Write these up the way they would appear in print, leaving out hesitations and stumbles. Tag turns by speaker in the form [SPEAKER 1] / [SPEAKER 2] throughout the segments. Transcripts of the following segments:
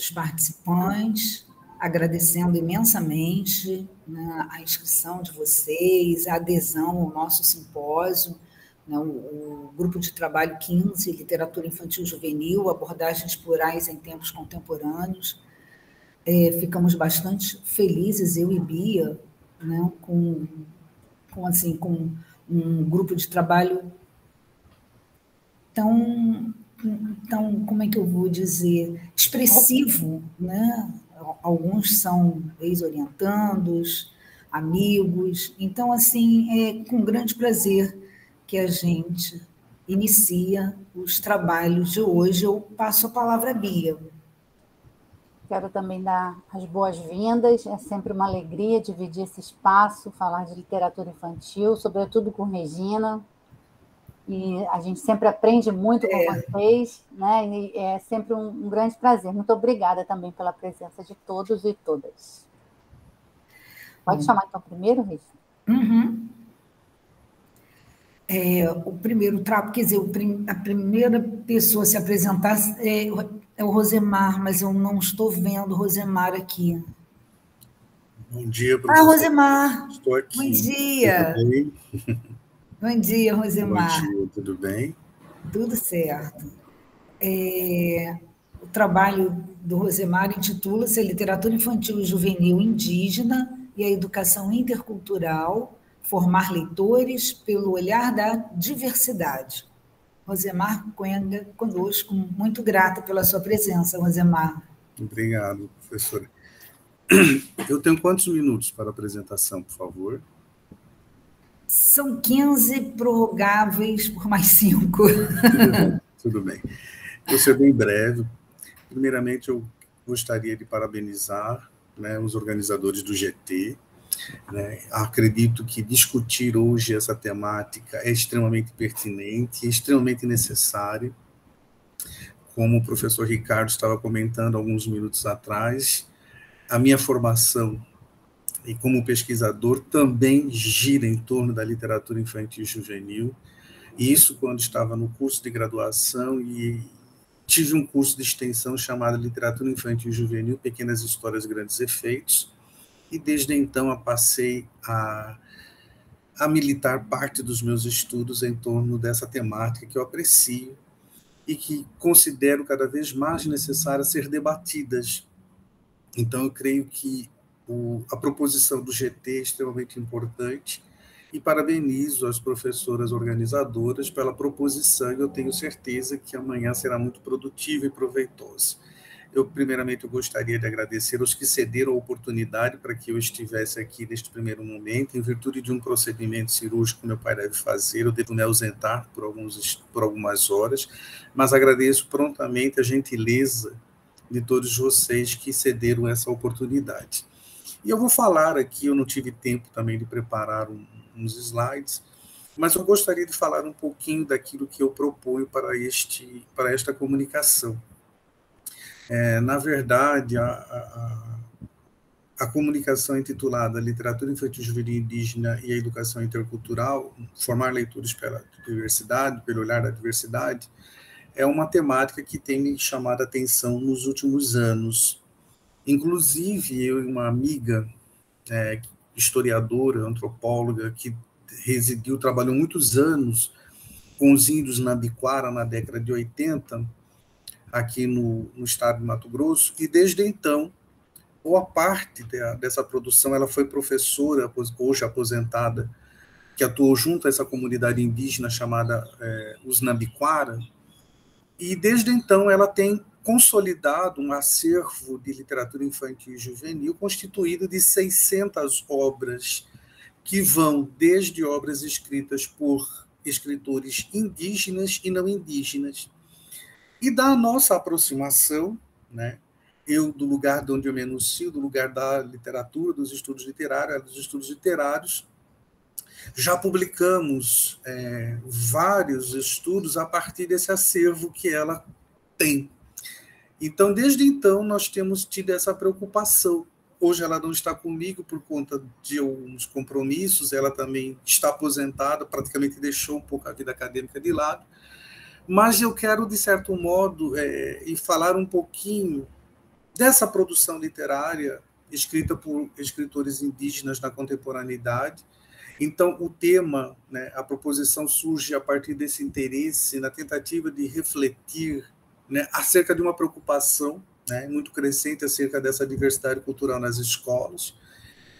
[SPEAKER 1] os participantes, agradecendo imensamente, né, a inscrição de vocês, a adesão ao nosso simpósio, né, o grupo de trabalho 15, Literatura Infantil e Juvenil, Abordagens Plurais em Tempos Contemporâneos. Ficamos bastante felizes, eu e Bia, né, com um grupo de trabalho tão, como é que eu vou dizer, expressivo, né? Alguns são ex-orientandos, amigos. Então, assim, é com grande prazer que a gente inicia os trabalhos de hoje. Eu passo a palavra à Bia.
[SPEAKER 2] Quero também dar as boas-vindas. É sempre uma alegria dividir esse espaço, falar de literatura infantil, sobretudo com Regina. E a gente sempre aprende muito com vocês, né? E é sempre um grande prazer. Muito obrigada também pela presença de todos e todas. Pode chamar então primeiro, Regina?
[SPEAKER 1] Uhum. O primeiro trapo, quer dizer, a primeira pessoa a se apresentar é o Rosemar, mas eu não estou vendo o Rosemar aqui.
[SPEAKER 3] Bom dia, professor.
[SPEAKER 1] Rosemar.
[SPEAKER 3] Estou aqui.
[SPEAKER 1] Bom dia.
[SPEAKER 3] Tudo bem?
[SPEAKER 1] Bom dia, Rosemar.
[SPEAKER 3] Bom dia, tudo bem?
[SPEAKER 1] Tudo certo. O trabalho do Rosemar intitula-se Literatura Infantil e Juvenil Indígena e a Educação Intercultural, formar leitores pelo olhar da diversidade. Rosemar Cuenga conosco, muito grata pela sua presença, Rosemar.
[SPEAKER 3] Obrigado, professora. Eu tenho quantos minutos para a apresentação, por favor?
[SPEAKER 1] São 15 prorrogáveis por mais 5.
[SPEAKER 3] Tudo bem. Vou ser bem breve. Primeiramente, eu gostaria de parabenizar, né, os organizadores do GT. Né? Acredito que discutir hoje essa temática é extremamente pertinente, é extremamente necessário. Como o professor Ricardo estava comentando alguns minutos atrás, a minha formação e como pesquisador também gira em torno da literatura infantil e juvenil, e isso quando estava no curso de graduação e tive um curso de extensão chamado Literatura Infantil e Juvenil, Pequenas Histórias, Grandes Efeitos, e desde então passei a militar parte dos meus estudos em torno dessa temática que eu aprecio e que considero cada vez mais necessária ser debatidas. Então, eu creio que a proposição do GT é extremamente importante e parabenizo as professoras organizadoras pela proposição e eu tenho certeza que amanhã será muito produtiva e proveitosa. Primeiramente, eu gostaria de agradecer aos que cederam a oportunidade para que eu estivesse aqui neste primeiro momento, em virtude de um procedimento cirúrgico que meu pai deve fazer, eu devo me ausentar por algumas horas, mas agradeço prontamente a gentileza de todos vocês que cederam essa oportunidade. E eu vou falar aqui, eu não tive tempo também de preparar uns slides, mas eu gostaria de falar um pouquinho daquilo que eu proponho para esta comunicação. Na verdade, a comunicação intitulada Literatura Infantil e Juvenil Indígena e a Educação Intercultural, formar leitores pela diversidade, pelo olhar da diversidade, é uma temática que tem me chamado a atenção nos últimos anos. Inclusive, eu e uma amiga, historiadora, antropóloga, que trabalhou muitos anos com os índios Nambiquara na década de 80, aqui no estado de Mato Grosso, e desde então, boa parte dessa produção, ela foi professora, hoje aposentada, que atuou junto a essa comunidade indígena chamada os Nambiquara, e desde então ela tem consolidado um acervo de literatura infantil e juvenil constituído de 600 obras, que vão desde obras escritas por escritores indígenas e não indígenas. E da nossa aproximação, né, eu, do lugar de onde eu me anuncio, do lugar da literatura, dos estudos literários, já publicamos vários estudos a partir desse acervo que ela tem. Então, desde então, nós temos tido essa preocupação. Hoje ela não está comigo por conta de alguns compromissos, ela também está aposentada, praticamente deixou um pouco a vida acadêmica de lado, mas eu quero, de certo modo, falar um pouquinho dessa produção literária escrita por escritores indígenas na contemporaneidade. Então, o tema, né, a proposição surge a partir desse interesse, na tentativa de refletir, né, acerca de uma preocupação, né, muito crescente acerca dessa diversidade cultural nas escolas,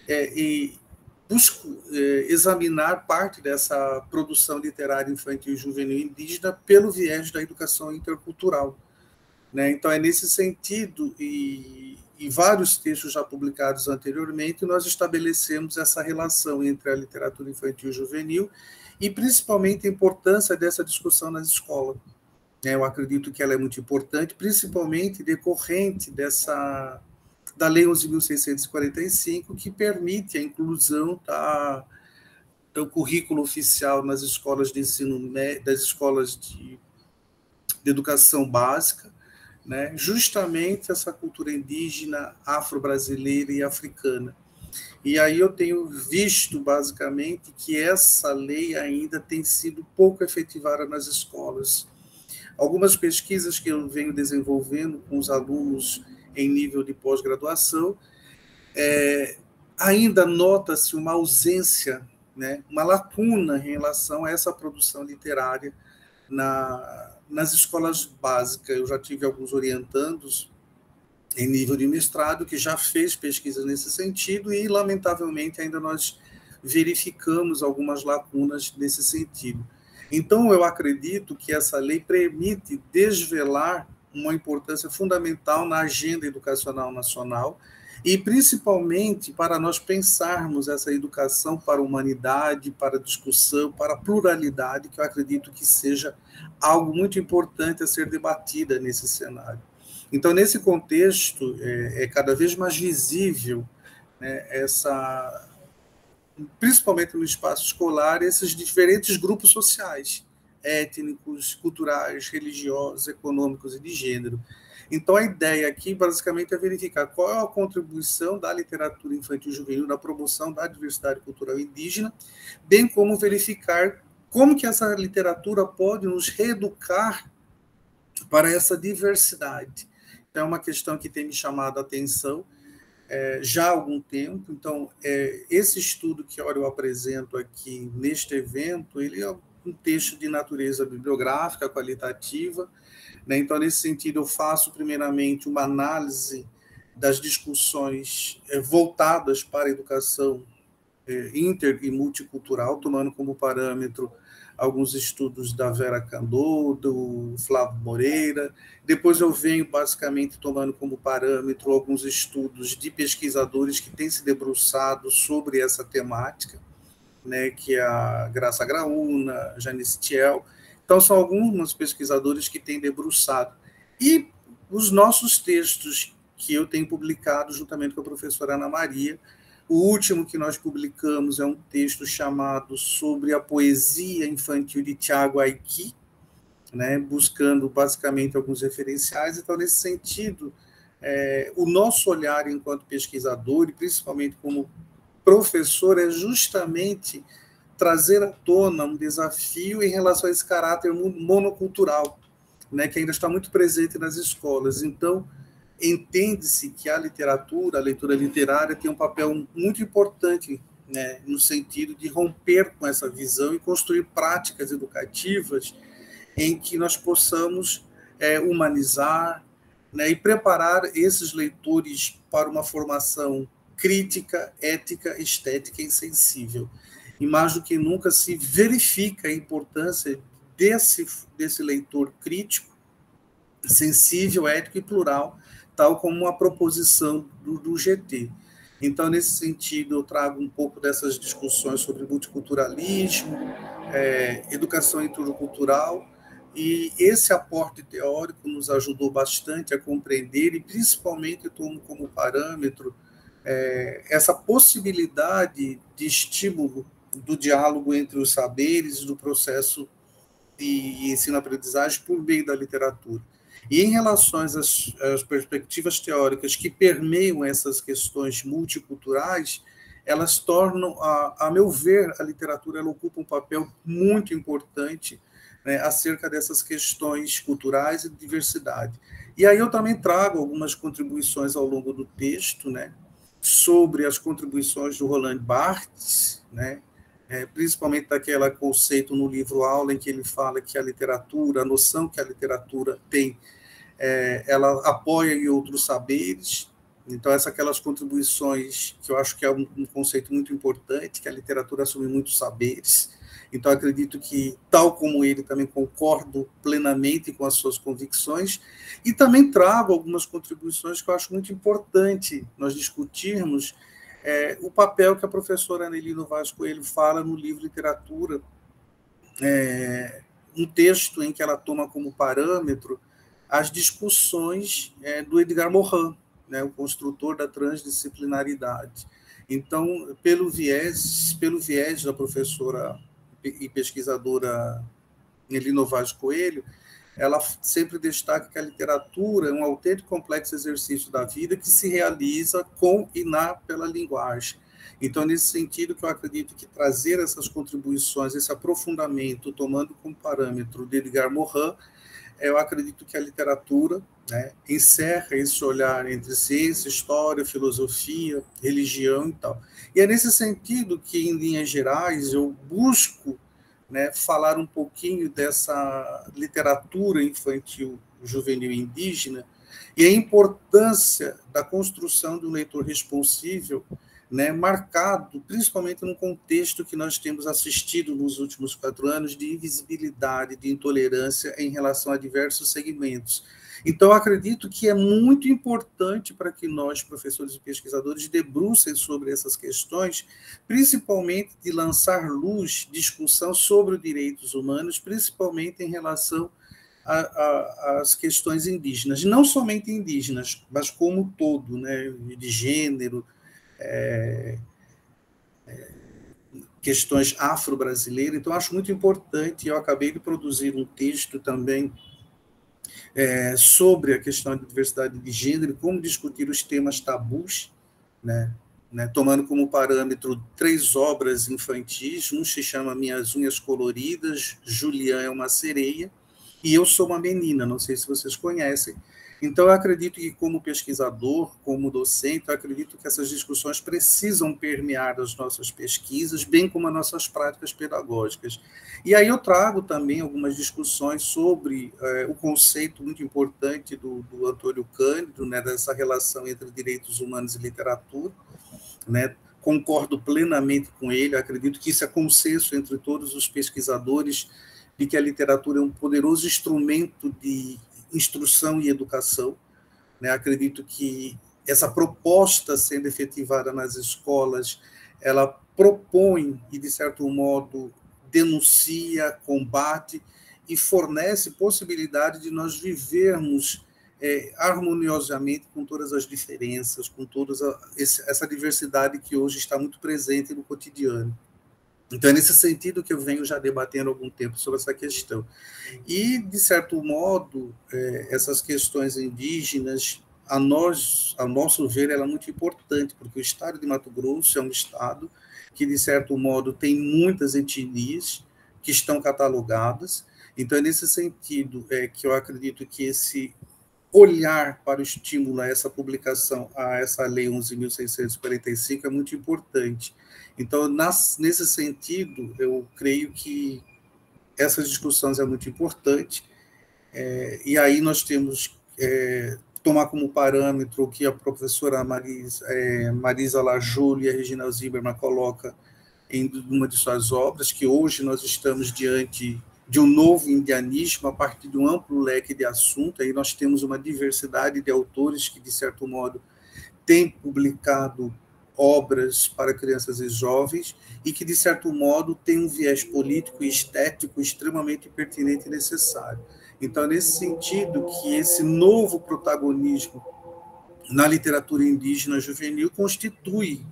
[SPEAKER 3] e busco examinar parte dessa produção literária infantil e juvenil indígena pelo viés da educação intercultural. Né? Então, é nesse sentido, e vários textos já publicados anteriormente, nós estabelecemos essa relação entre a literatura infantil e juvenil e, principalmente, a importância dessa discussão nas escolas. Eu acredito que ela é muito importante, principalmente decorrente da Lei 11.645, que permite a inclusão do currículo oficial nas escolas de ensino médio, das escolas de educação básica, né, justamente essa cultura indígena, afro-brasileira e africana. E aí eu tenho visto, basicamente, que essa lei ainda tem sido pouco efetivada nas escolas. Algumas pesquisas que eu venho desenvolvendo com os alunos em nível de pós-graduação, ainda nota-se uma ausência, né, uma lacuna em relação a essa produção literária nas escolas básicas. Eu já tive alguns orientandos em nível de mestrado que já fez pesquisas nesse sentido e, lamentavelmente, ainda nós verificamos algumas lacunas nesse sentido. Então, eu acredito que essa lei permite desvelar uma importância fundamental na agenda educacional nacional e, principalmente, para nós pensarmos essa educação para a humanidade, para a discussão, para a pluralidade, que eu acredito que seja algo muito importante a ser debatida nesse cenário. Então, nesse contexto, é cada vez mais visível, né, principalmente no espaço escolar, esses diferentes grupos sociais, étnicos, culturais, religiosos, econômicos e de gênero. Então, a ideia aqui, basicamente, é verificar qual é a contribuição da literatura infantil e juvenil na promoção da diversidade cultural indígena, bem como verificar como que essa literatura pode nos reeducar para essa diversidade. Então, é uma questão que tem me chamado a atenção já há algum tempo. Então, esse estudo que eu apresento aqui neste evento, ele é um texto de natureza bibliográfica, qualitativa, né? Então, nesse sentido, eu faço, primeiramente, uma análise das discussões voltadas para a educação inter e multicultural, tomando como parâmetro alguns estudos da Vera Candô, do Flávio Moreira. Depois eu venho, basicamente, tomando como parâmetro alguns estudos de pesquisadores que têm se debruçado sobre essa temática, né, que é a Graça Graúna, Janice Thiel. Então, são alguns pesquisadores que têm debruçado. E os nossos textos que eu tenho publicado juntamente com a professora Ana Maria. O último que nós publicamos é um texto chamado Sobre a Poesia Infantil de Tiago Aiki, né, buscando basicamente alguns referenciais. Então, nesse sentido, o nosso olhar enquanto pesquisador, e principalmente como professor, é justamente trazer à tona um desafio em relação a esse caráter monocultural, né, que ainda está muito presente nas escolas. Então, entende-se que a leitura literária, tem um papel muito importante, né, no sentido de romper com essa visão e construir práticas educativas em que nós possamos humanizar, né, e preparar esses leitores para uma formação crítica, ética, estética e sensível. E mais do que nunca se verifica a importância desse leitor crítico, sensível, ético e plural, tal como uma proposição do GT. Então, nesse sentido, eu trago um pouco dessas discussões sobre multiculturalismo, educação intercultural, e esse aporte teórico nos ajudou bastante a compreender, e principalmente tomo como parâmetro essa possibilidade de estímulo do diálogo entre os saberes e do processo de ensino-aprendizagem por meio da literatura. E em relação às perspectivas teóricas que permeiam essas questões multiculturais, elas tornam, a meu ver, a literatura ela ocupa um papel muito importante, né, acerca dessas questões culturais e de diversidade. E aí eu também trago algumas contribuições ao longo do texto, né, sobre as contribuições do Roland Barthes, né, principalmente daquele conceito no livro Aula, em que ele fala que a literatura, a noção que a literatura tem, ela apoia em outros saberes. Então, aquelas contribuições que eu acho que é um conceito muito importante, que a literatura assume muitos saberes. Então, acredito que, tal como ele, também concordo plenamente com as suas convicções, e também trago algumas contribuições que eu acho muito importante nós discutirmos, o papel que a professora Anneli Novaes Coelho fala no livro Literatura, um texto em que ela toma como parâmetro as discussões do Edgar Morin, né, o construtor da transdisciplinaridade. Então, pelo viés da professora e pesquisadora Anneli Novaes Coelho, ela sempre destaca que a literatura é um autêntico complexo exercício da vida que se realiza com e pela linguagem. Então, nesse sentido, que eu acredito que trazer essas contribuições, esse aprofundamento, tomando como parâmetro de Edgar Morin, eu acredito que a literatura, né, encerra esse olhar entre ciência, história, filosofia, religião e tal. E é nesse sentido que, em linhas gerais, eu busco, né, falar um pouquinho dessa literatura infantil, juvenil e indígena, e a importância da construção de um leitor responsível, né, marcado principalmente no contexto que nós temos assistido nos últimos 4 anos de invisibilidade, de intolerância em relação a diversos segmentos. Então, acredito que é muito importante para que nós, professores e pesquisadores, debrucem sobre essas questões, principalmente de lançar luz, discussão sobre os direitos humanos, principalmente em relação às questões indígenas, não somente indígenas, mas como um todo, né, de gênero, questões afro-brasileiras. Então, acho muito importante, eu acabei de produzir um texto também sobre a questão da diversidade de gênero e como discutir os temas tabus, né, tomando como parâmetro 3 obras infantis. Um se chama Minhas Unhas Coloridas, Julian é uma sereia, e Eu Sou uma Menina, não sei se vocês conhecem. Então, eu acredito que, como pesquisador, como docente, eu acredito que essas discussões precisam permear as nossas pesquisas, bem como as nossas práticas pedagógicas. E aí eu trago também algumas discussões sobre o conceito muito importante do Antônio Cândido, né, dessa relação entre direitos humanos e literatura, né? Concordo plenamente com ele, acredito que isso é consenso entre todos os pesquisadores, de que a literatura é um poderoso instrumento de instrução e educação, né? Acredito que essa proposta sendo efetivada nas escolas, ela propõe e, de certo modo, denuncia, combate e fornece possibilidade de nós vivermos harmoniosamente com todas as diferenças, com toda essa diversidade que hoje está muito presente no cotidiano. Então, é nesse sentido que eu venho já debatendo há algum tempo sobre essa questão. E, de certo modo, essas questões indígenas, a nosso ver, ela é muito importante, porque o estado de Mato Grosso é um estado que, de certo modo, tem muitas etnias que estão catalogadas. Então, é nesse sentido que eu acredito que esse olhar para o estímulo a essa publicação, a essa Lei 11.645, é muito importante. Então, nesse sentido, eu creio que essas discussões é muito importante, e aí nós temos tomar como parâmetro o que a professora Marisa Lajúlia e a Regina Zimmermann coloca em uma de suas obras, que hoje nós estamos diante de um novo indianismo a partir de um amplo leque de assuntos. Aí nós temos uma diversidade de autores que, de certo modo, têm publicado obras para crianças e jovens e que, de certo modo, têm um viés político e estético extremamente pertinente e necessário. Então, é nesse sentido que esse novo protagonismo na literatura indígena juvenil constitui,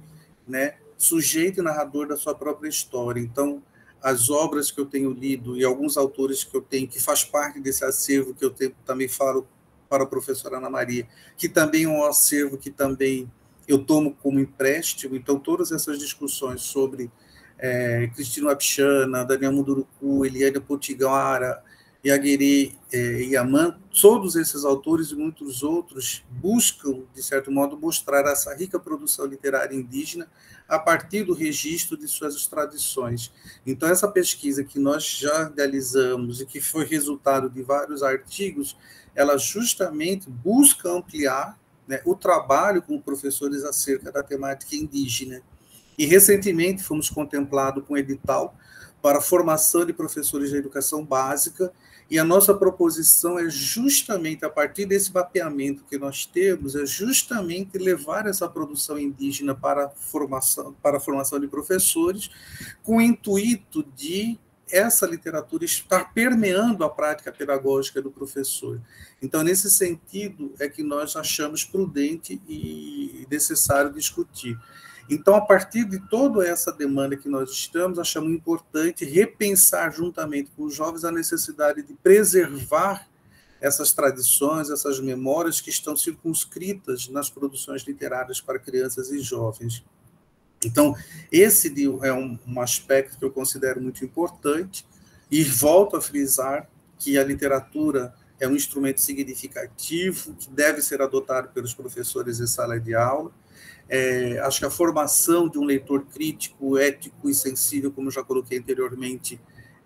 [SPEAKER 3] né, sujeito e narrador da sua própria história. Então, as obras que eu tenho lido e alguns autores que eu tenho, que faz parte desse acervo que eu também falo para a professora Ana Maria, que também é um acervo que também eu tomo como empréstimo. Então, todas essas discussões sobre Cristina Apixana, Daniel Munduruku, Eliane Potiguara, Yaguiri e Yaman, todos esses autores e muitos outros buscam, de certo modo, mostrar essa rica produção literária indígena a partir do registro de suas tradições. Então, essa pesquisa que nós já realizamos e que foi resultado de vários artigos, ela justamente busca ampliar, né, o trabalho com professores acerca da temática indígena. E, recentemente, fomos contemplados com um edital para a formação de professores de educação básica, e a nossa proposição é justamente, a partir desse mapeamento que nós temos, é justamente levar essa produção indígena para a formação de professores, com o intuito de essa literatura estar permeando a prática pedagógica do professor. Então, nesse sentido, é que nós achamos prudente e necessário discutir. Então, a partir de toda essa demanda que nós estamos, achamos importante repensar juntamente com os jovens a necessidade de preservar essas tradições, essas memórias que estão circunscritas nas produções literárias para crianças e jovens. Então, esse é um aspecto que eu considero muito importante, e volto a frisar que a literatura é um instrumento significativo, que deve ser adotado pelos professores em sala de aula. Acho que a formação de um leitor crítico, ético e sensível, como já coloquei anteriormente,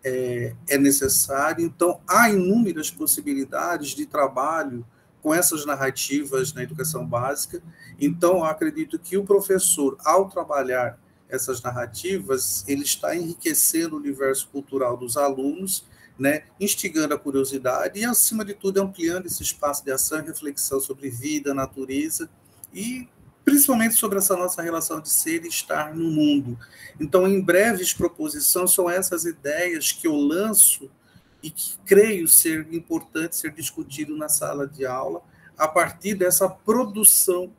[SPEAKER 3] é necessário. Então, há inúmeras possibilidades de trabalho com essas narrativas na educação básica. Então, acredito que o professor, ao trabalhar essas narrativas, ele está enriquecendo o universo cultural dos alunos, né, instigando a curiosidade e, acima de tudo, ampliando esse espaço de ação e reflexão sobre vida, natureza e principalmente sobre essa nossa relação de ser e estar no mundo. Então, em breves proposições, são essas ideias que eu lanço e que creio ser importante ser discutido na sala de aula, a partir dessa produção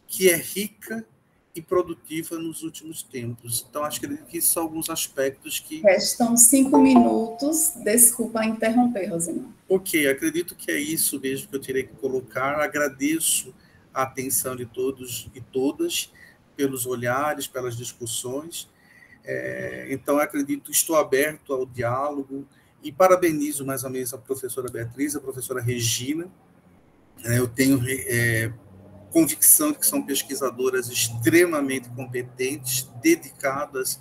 [SPEAKER 3] que é rica e produtiva nos últimos tempos. Então, acho que são alguns aspectos que...
[SPEAKER 4] Restam 5 minutos. Desculpa interromper, Rosemar.
[SPEAKER 3] Ok, acredito que é isso mesmo que eu terei que colocar. Agradeço a atenção de todos e todas, pelos olhares, pelas discussões. Então, acredito, estou aberto ao diálogo e parabenizo mais uma vez a professora Beatriz, a professora Regina. Eu tenho convicção de que são pesquisadoras extremamente competentes, dedicadas,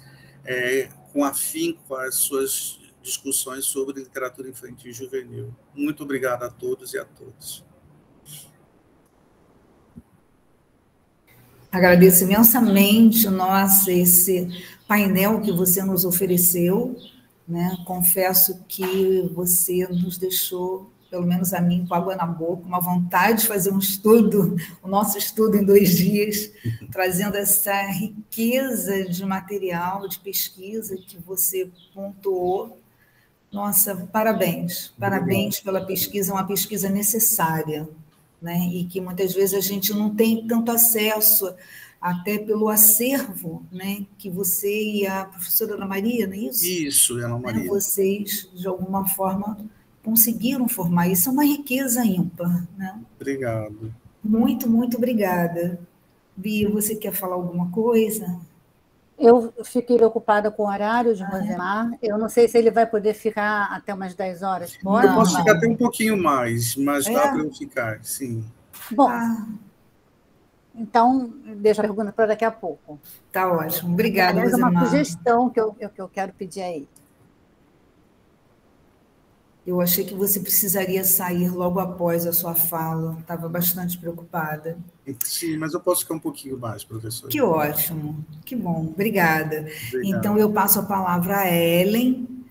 [SPEAKER 3] com afinco às suas discussões sobre literatura infantil e juvenil. Muito obrigado a todos e a todas.
[SPEAKER 1] Agradeço imensamente, esse painel que você nos ofereceu, né? Confesso que você nos deixou, pelo menos a mim, com água na boca, uma vontade de fazer um estudo, o nosso estudo em 2 dias, trazendo essa riqueza de material, de pesquisa que você pontuou. Nossa, parabéns pela pesquisa, uma pesquisa necessária, né? E que muitas vezes a gente não tem tanto acesso, até pelo acervo, né? Que você e a professora Ana Maria, não é isso?
[SPEAKER 3] Isso, Ana Maria.
[SPEAKER 1] Vocês, de alguma forma, conseguiram formar. Isso é uma riqueza ímpar, né?
[SPEAKER 3] Obrigado.
[SPEAKER 1] Muito, muito obrigada. Bia, você quer falar alguma coisa?
[SPEAKER 2] Eu fiquei preocupada com o horário de Rosemar. Eu não sei se ele vai poder ficar até umas 10 horas.
[SPEAKER 3] Pode? Eu posso ficar até um pouquinho mais, mas dá para eu ficar, sim.
[SPEAKER 2] Bom, então, deixa a pergunta para daqui a pouco.
[SPEAKER 1] Tá ótimo. Obrigada,
[SPEAKER 2] Rosemar.
[SPEAKER 1] Rosemar.
[SPEAKER 2] Uma sugestão que eu quero pedir aí.
[SPEAKER 1] Eu achei que você precisaria sair logo após a sua fala. Estava bastante preocupada.
[SPEAKER 3] Sim, mas eu posso ficar um pouquinho mais, professor.
[SPEAKER 1] Que ótimo, que bom, obrigada.
[SPEAKER 3] Obrigado.
[SPEAKER 1] Então, eu passo a palavra a Ellen,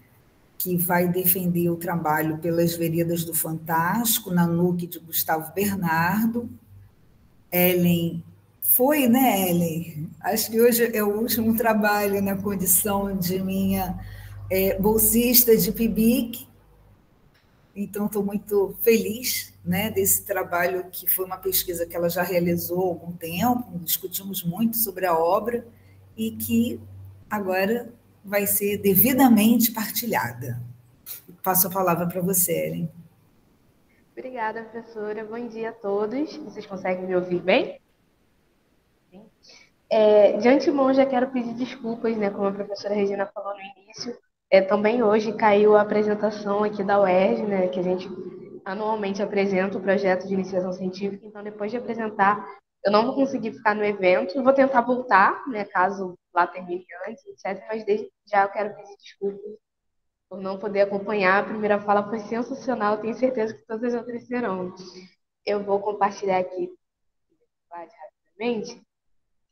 [SPEAKER 1] que vai defender o trabalho pelas Veredas do Fantástico, na NUC de Gustavo Bernardo. Ellen foi, né, Ellen? Acho que hoje é o último trabalho na condição de minha bolsista de PIBIC. Então, estou muito feliz, né, desse trabalho, que foi uma pesquisa que ela já realizou há algum tempo, discutimos muito sobre a obra, e que agora vai ser devidamente partilhada. Passo a palavra para você, Ellen.
[SPEAKER 5] Obrigada, professora. Bom dia a todos. Vocês conseguem me ouvir bem? De antemão, já quero pedir desculpas, né, como a professora Regina falou no início, Também hoje caiu a apresentação aqui da UERJ, né, que a gente anualmente apresenta o projeto de iniciação científica, então depois de apresentar, eu não vou conseguir ficar no evento, eu vou tentar voltar, né, caso lá termine antes, etc., mas desde já eu quero pedir desculpas por não poder acompanhar. A primeira fala foi sensacional, tenho certeza que todas as outras serão. Eu vou compartilhar aqui o slide rapidamente.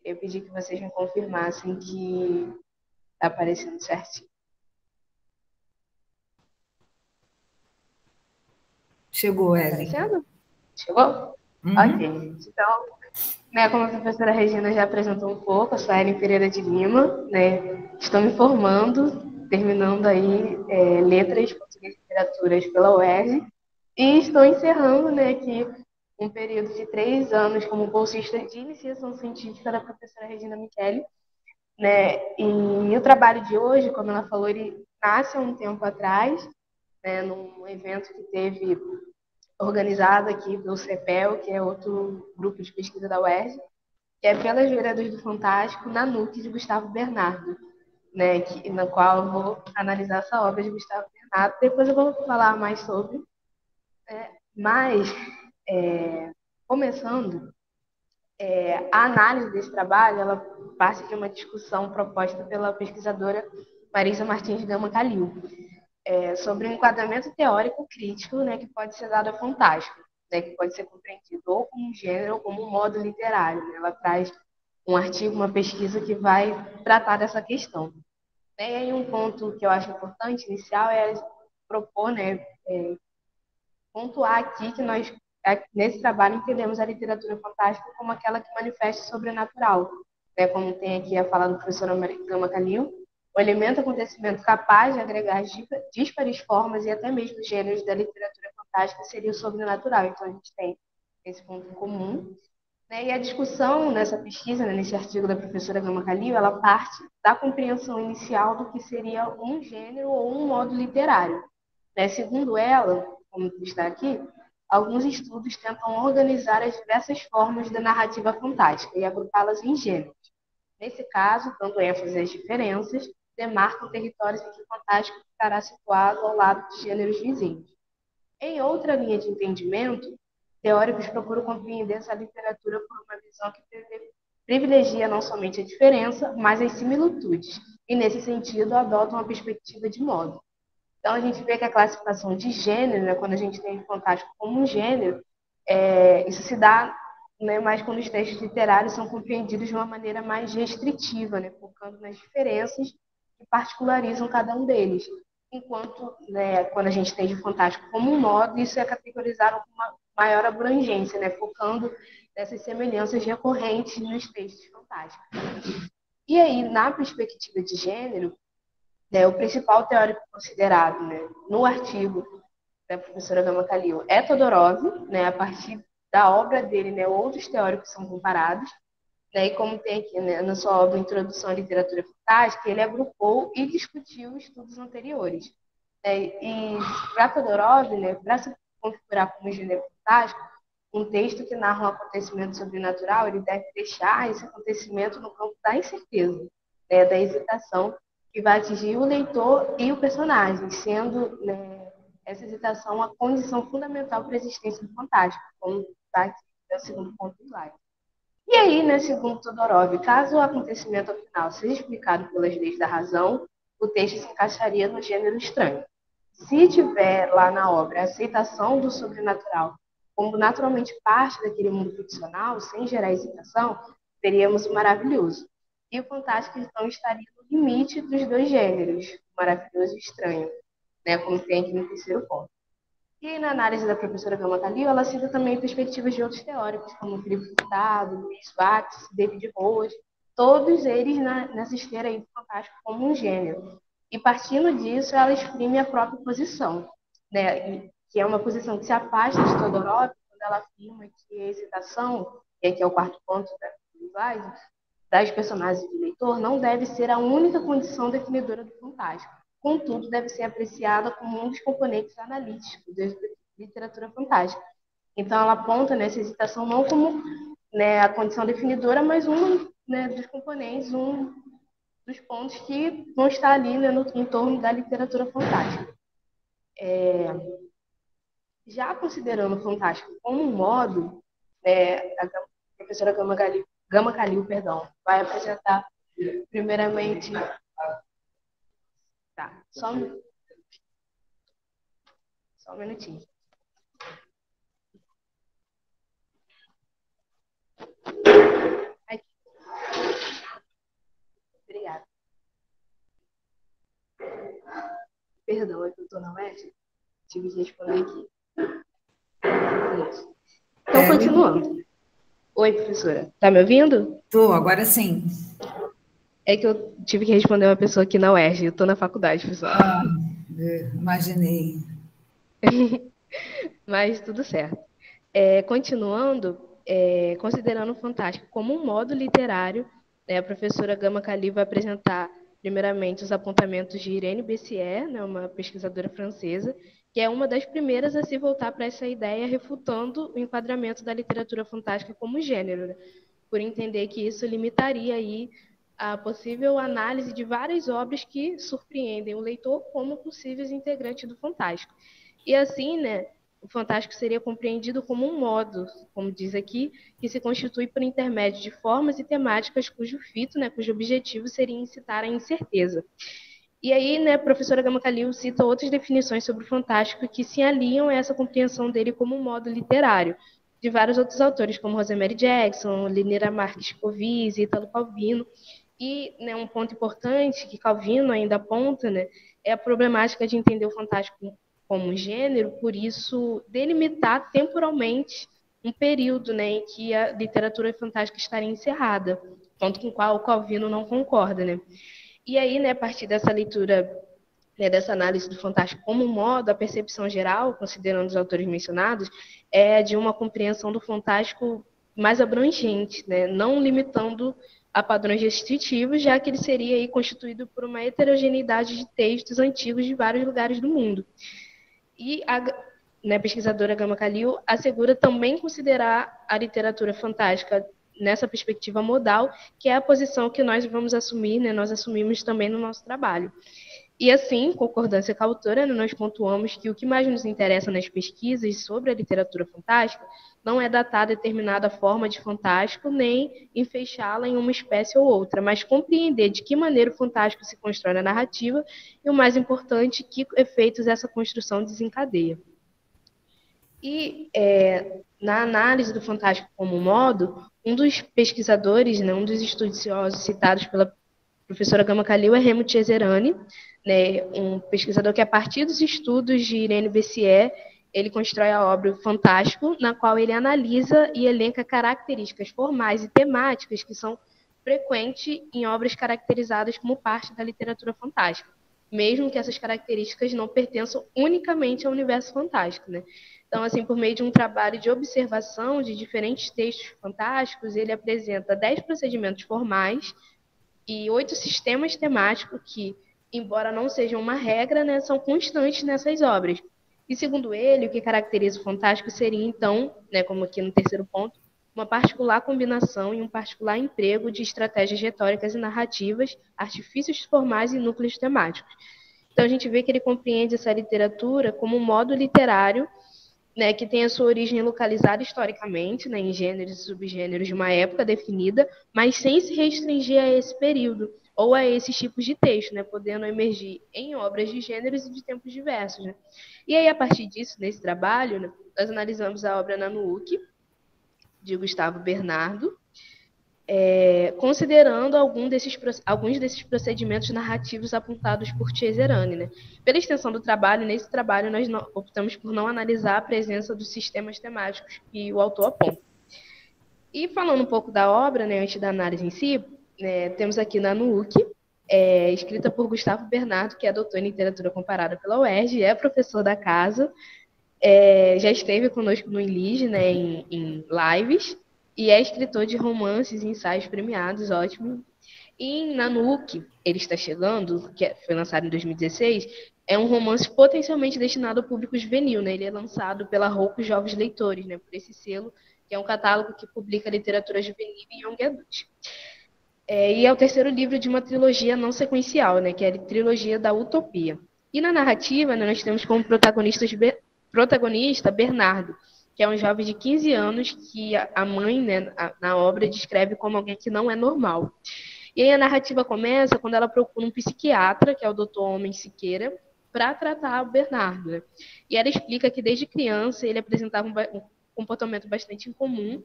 [SPEAKER 5] Eu pedi que vocês me confirmassem que está aparecendo certinho.
[SPEAKER 1] Chegou,
[SPEAKER 5] Está
[SPEAKER 1] Ellen.
[SPEAKER 5] aparecendo? Chegou? Ok, gente. Então, né, como a professora Regina já apresentou um pouco, eu sou a Ellen Pereira de Lima, né, estou me formando, terminando aí Letras, Português e Literaturas pela UERJ, e estou encerrando, né, aqui um período de 3 anos como bolsista de iniciação científica da professora Regina Micheli, né, e o trabalho de hoje, como ela falou, ele nasce há um tempo atrás, né, num evento que teve organizado aqui pelo CEPEL, que é outro grupo de pesquisa da UERJ, que é Pelas Veredas do Fantástico, na NUC de Gustavo Bernardo, né, na qual eu vou analisar essa obra de Gustavo Bernardo. Depois eu vou falar mais sobre. Mas, começando, a análise desse trabalho, ela parte de uma discussão proposta pela pesquisadora Marisa Martins Gama Calil, sobre um enquadramento teórico crítico, né, que pode ser dado ao fantástico, né, que pode ser compreendido ou como um gênero ou como um modo literário, né? Ela traz um artigo, uma pesquisa que vai tratar dessa questão. E aí um ponto que eu acho importante, inicial, é propor, né, pontuar aqui que nós, nesse trabalho, entendemos a literatura fantástica como aquela que manifesta o sobrenatural, né, como tem aqui a fala do professor Gama Calil, o elemento acontecimento capaz de agregar díspares formas e até mesmo gêneros da literatura fantástica seria o sobrenatural. Então, a gente tem esse ponto em comum. Né? E a discussão nessa pesquisa, né, nesse artigo da professora Gama Calil, ela parte da compreensão inicial do que seria um gênero ou um modo literário. Né? Segundo ela, como está aqui, alguns estudos tentam organizar as diversas formas da narrativa fantástica e agrupá-las em gêneros. Nesse caso, dando ênfase às diferenças, demarcam territórios em que o fantástico ficará situado ao lado de gêneros vizinhos. Em outra linha de entendimento, teóricos procuram compreender essa literatura por uma visão que privilegia não somente a diferença, mas as similitudes, e nesse sentido adotam uma perspectiva de modo. Então a gente vê que a classificação de gênero, né, quando a gente tem o fantástico como um gênero, isso se dá, né, mais quando os textos literários são compreendidos de uma maneira mais restritiva, né, focando nas diferenças que particularizam cada um deles. Enquanto, né, quando a gente tem o fantástico como um modo, isso é categorizado com uma maior abrangência, né, focando nessas semelhanças recorrentes nos textos fantásticos. E aí, na perspectiva de gênero, né, o principal teórico considerado, né, no artigo da professora Gama Calil é Todorov, né, a partir da obra dele, né, outros teóricos são comparados, né, e como tem aqui, né, na sua obra Introdução à Literatura Fantástica, ele agrupou e discutiu estudos anteriores. E para Todorov, né, para se configurar como gênero fantástico, um texto que narra um acontecimento sobrenatural, ele deve deixar esse acontecimento no campo da incerteza, né, da hesitação, que vai atingir o leitor e o personagem, sendo, né, essa hesitação a condição fundamental para a existência do fantástico, como está aqui no segundo ponto do slide. E aí, né, segundo Todorov, caso o acontecimento final seja explicado pelas leis da razão, o texto se encaixaria no gênero estranho. Se tiver lá na obra a aceitação do sobrenatural como naturalmente parte daquele mundo ficcional, sem gerar hesitação, teríamos o maravilhoso. E o fantástico, então, estaria no limite dos dois gêneros, o maravilhoso e o estranho, né, como tem aqui no terceiro ponto. E na análise da professora Gama Calil, ela cita também perspectivas de outros teóricos, como Filipe Furtado, Luiz Bax, David Rose, todos eles nessa esteira aí do fantástico como um gênero. E partindo disso, ela exprime a própria posição, né, que é uma posição que se afasta de Todorov, quando ela afirma que a excitação, e aqui é o quarto ponto do slide, das personagens do leitor, não deve ser a única condição definidora do fantástico. Contudo, deve ser apreciada como um dos componentes analíticos da literatura fantástica. Então, ela aponta nessa hesitação não como, né, a condição definidora, mas um, né, dos componentes, um dos pontos que vão estar ali, né, em torno da literatura fantástica. Já considerando o fantástico como um modo, a professora Gama Kalil, perdão, vai apresentar primeiramente... Tá, só um minutinho. Aqui. Obrigada. Perdão, é que eu estou na UERJ. Tive que responder aqui. Então, continuando. Oi, professora. Tá me ouvindo?
[SPEAKER 1] Tô, agora sim.
[SPEAKER 5] É que eu tive que responder uma pessoa aqui na UERJ. Eu estou na faculdade, professora.
[SPEAKER 1] Imaginei.
[SPEAKER 5] Mas tudo certo. Continuando, considerando o fantástico como um modo literário, a professora Gama Kalil vai apresentar, primeiramente, os apontamentos de Irene Bessier, né, uma pesquisadora francesa, que é uma das primeiras a se voltar para essa ideia, refutando o enquadramento da literatura fantástica como gênero, né, por entender que isso limitaria aí a possível análise de várias obras que surpreendem o leitor como possíveis integrantes do fantástico. E assim, né, o fantástico seria compreendido como um modo, como diz aqui, que se constitui por intermédio de formas e temáticas cujo fito, né, cujo objetivo seria incitar a incerteza. E aí, né, a professora Gama Kalil cita outras definições sobre o fantástico que se aliam a essa compreensão dele como um modo literário, de vários outros autores, como Rosemary Jackson, Linira Marques Covisi, Italo Calvino. E, né, um ponto importante que Calvino ainda aponta, né, é a problemática de entender o fantástico como gênero, por isso delimitar temporalmente um período, né, em que a literatura fantástica estaria encerrada, ponto com o qual o Calvino não concorda, né? E aí, né, a partir dessa leitura, né, dessa análise do fantástico como um modo, a percepção geral, considerando os autores mencionados, é de uma compreensão do fantástico mais abrangente, né, não limitando a padrões restritivos, já que ele seria aí constituído por uma heterogeneidade de textos antigos de vários lugares do mundo. E a, né, pesquisadora Gama Kalil assegura também considerar a literatura fantástica nessa perspectiva modal, que é a posição que nós vamos assumir, né, nós assumimos também no nosso trabalho. E assim, concordância com a autora, né, nós pontuamos que o que mais nos interessa nas pesquisas sobre a literatura fantástica não é datar determinada forma de fantástico, nem enfeixá-la em uma espécie ou outra, mas compreender de que maneira o fantástico se constrói na narrativa e, o mais importante, que efeitos essa construção desencadeia. E, na análise do fantástico como modo, um dos pesquisadores, né, um dos estudiosos citados pela professora Gama Kalil é Remo Cesarani, né, um pesquisador que, a partir dos estudos de Irene Bessier, ele constrói a obra Fantástico, na qual ele analisa e elenca características formais e temáticas que são frequentes em obras caracterizadas como parte da literatura fantástica, mesmo que essas características não pertençam unicamente ao universo fantástico, né? Então, assim, por meio de um trabalho de observação de diferentes textos fantásticos, ele apresenta 10 procedimentos formais e 8 sistemas temáticos que, embora não sejam uma regra, né, são constantes nessas obras. E, segundo ele, o que caracteriza o fantástico seria, então, né, como aqui no terceiro ponto, uma particular combinação e um particular emprego de estratégias retóricas e narrativas, artifícios formais e núcleos temáticos. Então, a gente vê que ele compreende essa literatura como um modo literário, né, que tem a sua origem localizada historicamente, né, em gêneros e subgêneros de uma época definida, mas sem se restringir a esse período ou a esses tipos de texto, né, podendo emergir em obras de gêneros e de tempos diversos. Né. E aí, a partir disso, nesse trabalho, né, nós analisamos a obra Nanuque, de Gustavo Bernardo, considerando alguns desses procedimentos narrativos apontados por Cesarani, né? Pela extensão do trabalho, nesse trabalho nós optamos por não analisar a presença dos sistemas temáticos que o autor aponta. E falando um pouco da obra, né, antes da análise em si, né, temos aqui Nanuque, escrita por Gustavo Bernardo, que é doutor em literatura comparada pela UERJ, é professor da casa, já esteve conosco no INLIGE, né, em lives, e é escritor de romances e ensaios premiados, ótimo. E em Nanuque, Ele Está Chegando, que foi lançado em 2016, é um romance potencialmente destinado ao público juvenil, né? Ele é lançado pela Rouco Jovens Leitores, né, por esse selo, que é um catálogo que publica literatura juvenil e young adult. E é o terceiro livro de uma trilogia não sequencial, né, que é a trilogia da Utopia. E na narrativa, né, nós temos como protagonista Bernardo, que é um jovem de 15 anos que a mãe, né, na obra, descreve como alguém que não é normal. E aí a narrativa começa quando ela procura um psiquiatra, que é o Dr. Homem Siqueira, para tratar o Bernardo. Né? E ela explica que desde criança ele apresentava um comportamento bastante incomum,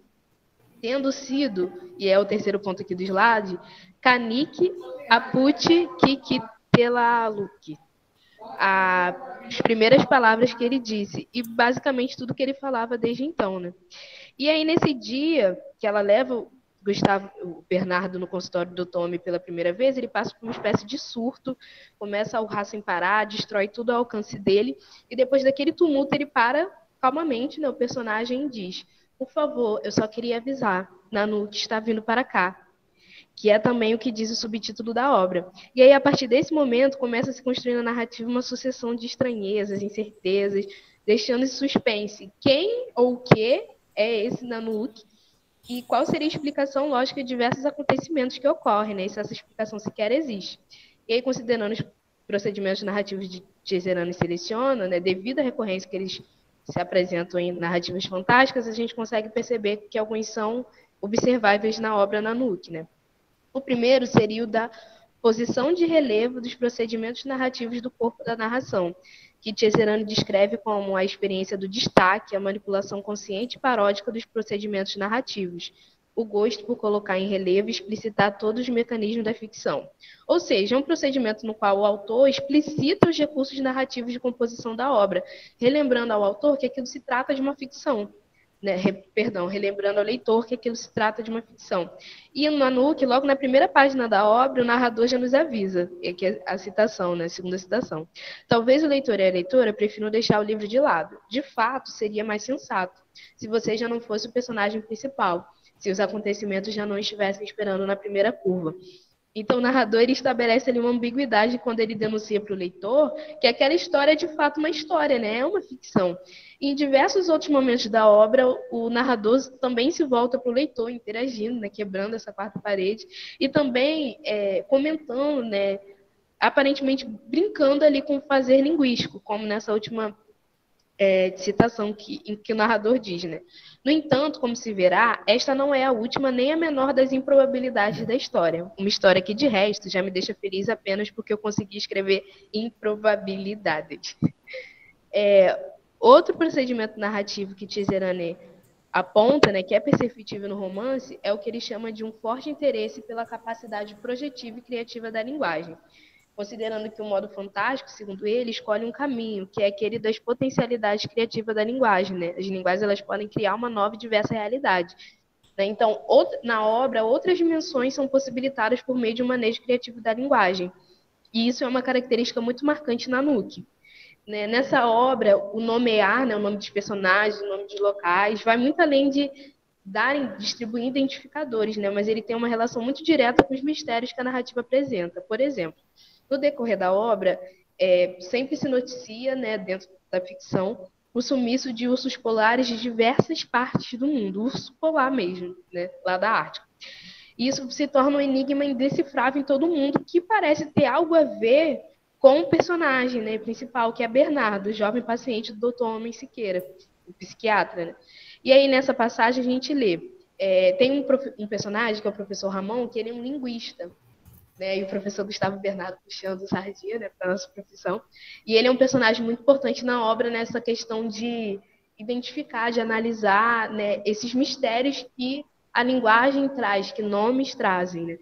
[SPEAKER 5] tendo sido, e é o terceiro ponto aqui do slide, Kanik Aputi Kikitelaluk. As primeiras palavras que ele disse, e basicamente tudo que ele falava desde então. Né? E aí, nesse dia que ela leva o Bernardo no consultório do Tommy pela primeira vez, ele passa por uma espécie de surto, começa a urrar sem parar, destrói tudo ao alcance dele, e depois daquele tumulto ele para calmamente, né, o personagem diz: por favor, eu só queria avisar, Nanu que está vindo para cá, que é também o que diz o subtítulo da obra. E aí, a partir desse momento, começa a se construir na narrativa uma sucessão de estranhezas, incertezas, deixando esse suspense. Quem ou o que é esse Nanook? E qual seria a explicação lógica de diversos acontecimentos que ocorrem, né? Se essa explicação sequer existe. E aí, considerando os procedimentos narrativos de Cesarani seleciona, né, devido à recorrência que eles se apresentam em narrativas fantásticas, a gente consegue perceber que alguns são observáveis na obra Nanook, né? O primeiro seria o da posição de relevo dos procedimentos narrativos do corpo da narração, que Cesarani descreve como a experiência do destaque, a manipulação consciente e paródica dos procedimentos narrativos, o gosto por colocar em relevo e explicitar todos os mecanismos da ficção. Ou seja, é um procedimento no qual o autor explicita os recursos narrativos de composição da obra, relembrando ao autor que aquilo se trata de uma ficção. Né, relembrando ao leitor que aquilo se trata de uma ficção. E no Nanook, logo na primeira página da obra, o narrador já nos avisa, que é a citação, né, a segunda citação. Talvez o leitor e a leitora prefiram deixar o livro de lado. De fato, seria mais sensato, se você já não fosse o personagem principal, se os acontecimentos já não estivessem esperando na primeira curva. Então, o narrador ele estabelece ali uma ambiguidade quando ele denuncia para o leitor que aquela história é de fato uma história, né? É uma ficção. E em diversos outros momentos da obra, o narrador também se volta para o leitor, interagindo, né? Quebrando essa quarta parede, e também comentando, né? Aparentemente brincando ali com o fazer linguístico, como nessa última citação em que o narrador diz, né? No entanto, como se verá, esta não é a última nem a menor das improbabilidades da história. Uma história que, de resto, já me deixa feliz apenas porque eu consegui escrever improbabilidades. Outro procedimento narrativo que Cesarani aponta, né, que é perceptível no romance, é o que ele chama de um forte interesse pela capacidade projetiva e criativa da linguagem, considerando que o modo fantástico, segundo ele, escolhe um caminho, que é aquele das potencialidades criativas da linguagem. Né? As linguagens elas podem criar uma nova e diversa realidade. Né? Então, na obra, outras dimensões são possibilitadas por meio de um manejo criativo da linguagem. E isso é uma característica muito marcante na Nanook. Né? Nessa obra, o nomear, né, o nome dos personagens, o nome dos locais, vai muito além de distribuir identificadores, né? Mas ele tem uma relação muito direta com os mistérios que a narrativa apresenta. Por exemplo, no decorrer da obra, sempre se noticia, né, dentro da ficção, o sumiço de ursos polares de diversas partes do mundo, urso polar mesmo, né, lá da Ártica. E isso se torna um enigma indecifrável em todo mundo, que parece ter algo a ver com o personagem, né, principal, que é Bernardo, o jovem paciente do Dr. Homem Siqueira, o psiquiatra. Né? E aí, nessa passagem, a gente lê. Tem um personagem, que é o professor Ramon, que ele é um linguista. Né, e o professor Gustavo Bernardo puxando sardinha, né, para a nossa profissão. E ele é um personagem muito importante na obra nessa questão de identificar, de analisar, né, esses mistérios que a linguagem traz, que nomes trazem. Né?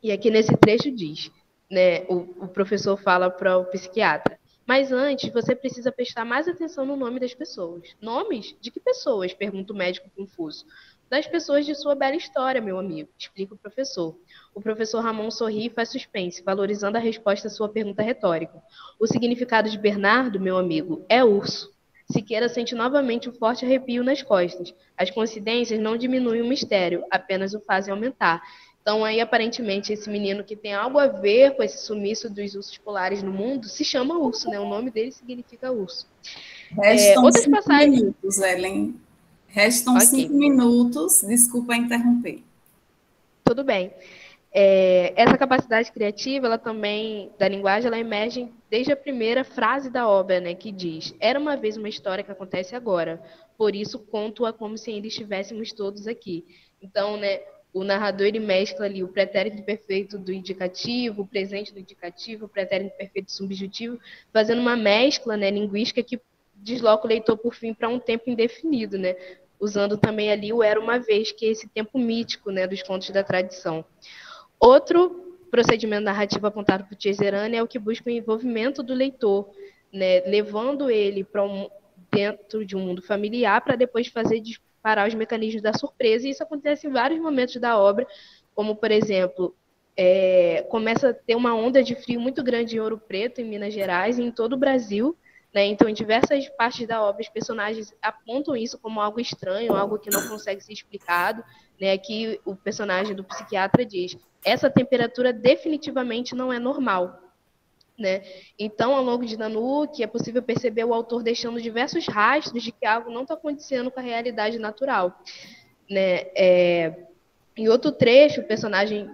[SPEAKER 5] E aqui nesse trecho diz, né, o professor fala para o psiquiatra: mas antes você precisa prestar mais atenção no nome das pessoas. Nomes? De que pessoas? Pergunta o médico confuso. Das pessoas de sua bela história, meu amigo, explica o professor. O professor Ramon sorri e faz suspense, valorizando a resposta à sua pergunta retórica. O significado de Bernardo, meu amigo, é urso. Siqueira sente novamente um forte arrepio nas costas. As coincidências não diminuem o mistério, apenas o fazem aumentar. Então, aí, aparentemente, esse menino que tem algo a ver com esse sumiço dos ursos polares no mundo se chama urso, né? O nome dele significa urso.
[SPEAKER 4] Restam 5 minutos, Ellen. Restam 5 minutos. Desculpa interromper.
[SPEAKER 5] Tudo bem. Essa capacidade criativa, ela também, da linguagem, ela emerge desde a primeira frase da obra, né, que diz: era uma vez uma história que acontece agora, por isso conto-a como se ainda estivéssemos todos aqui. Então, né, o narrador ele mescla ali o pretérito perfeito do indicativo, o presente do indicativo, o pretérito perfeito do subjuntivo, fazendo uma mescla, né, linguística que desloca o leitor, por fim, para um tempo indefinido, né, usando também ali o era uma vez, que é esse tempo mítico, né, dos contos da tradição. Outro procedimento narrativo apontado por Cesarani é o que busca o envolvimento do leitor, né, levando ele para dentro de um mundo familiar para depois fazer disparar os mecanismos da surpresa. E isso acontece em vários momentos da obra, como, por exemplo, começa a ter uma onda de frio muito grande em Ouro Preto, em Minas Gerais, e em todo o Brasil. Né? Então, em diversas partes da obra, os personagens apontam isso como algo estranho, algo que não consegue ser explicado. Né? Aqui, o personagem do psiquiatra diz: essa temperatura definitivamente não é normal. Né? Então, ao longo de Nanuque, é possível perceber o autor deixando diversos rastros de que algo não está acontecendo com a realidade natural. Né? Em outro trecho, o personagem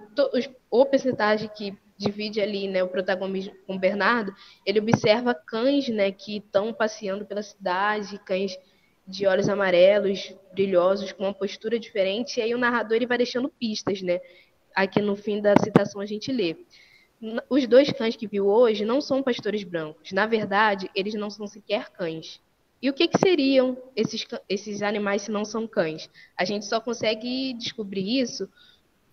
[SPEAKER 5] que divide ali, né, o protagonismo com o Bernardo, ele observa cães, né, que estão passeando pela cidade, cães de olhos amarelos, brilhosos, com uma postura diferente, e aí o narrador ele vai deixando pistas, né? Aqui no fim da citação a gente lê: os 2 cães que viu hoje não são pastores brancos. Na verdade, eles não são sequer cães. E o que seriam esses animais se não são cães? A gente só consegue descobrir isso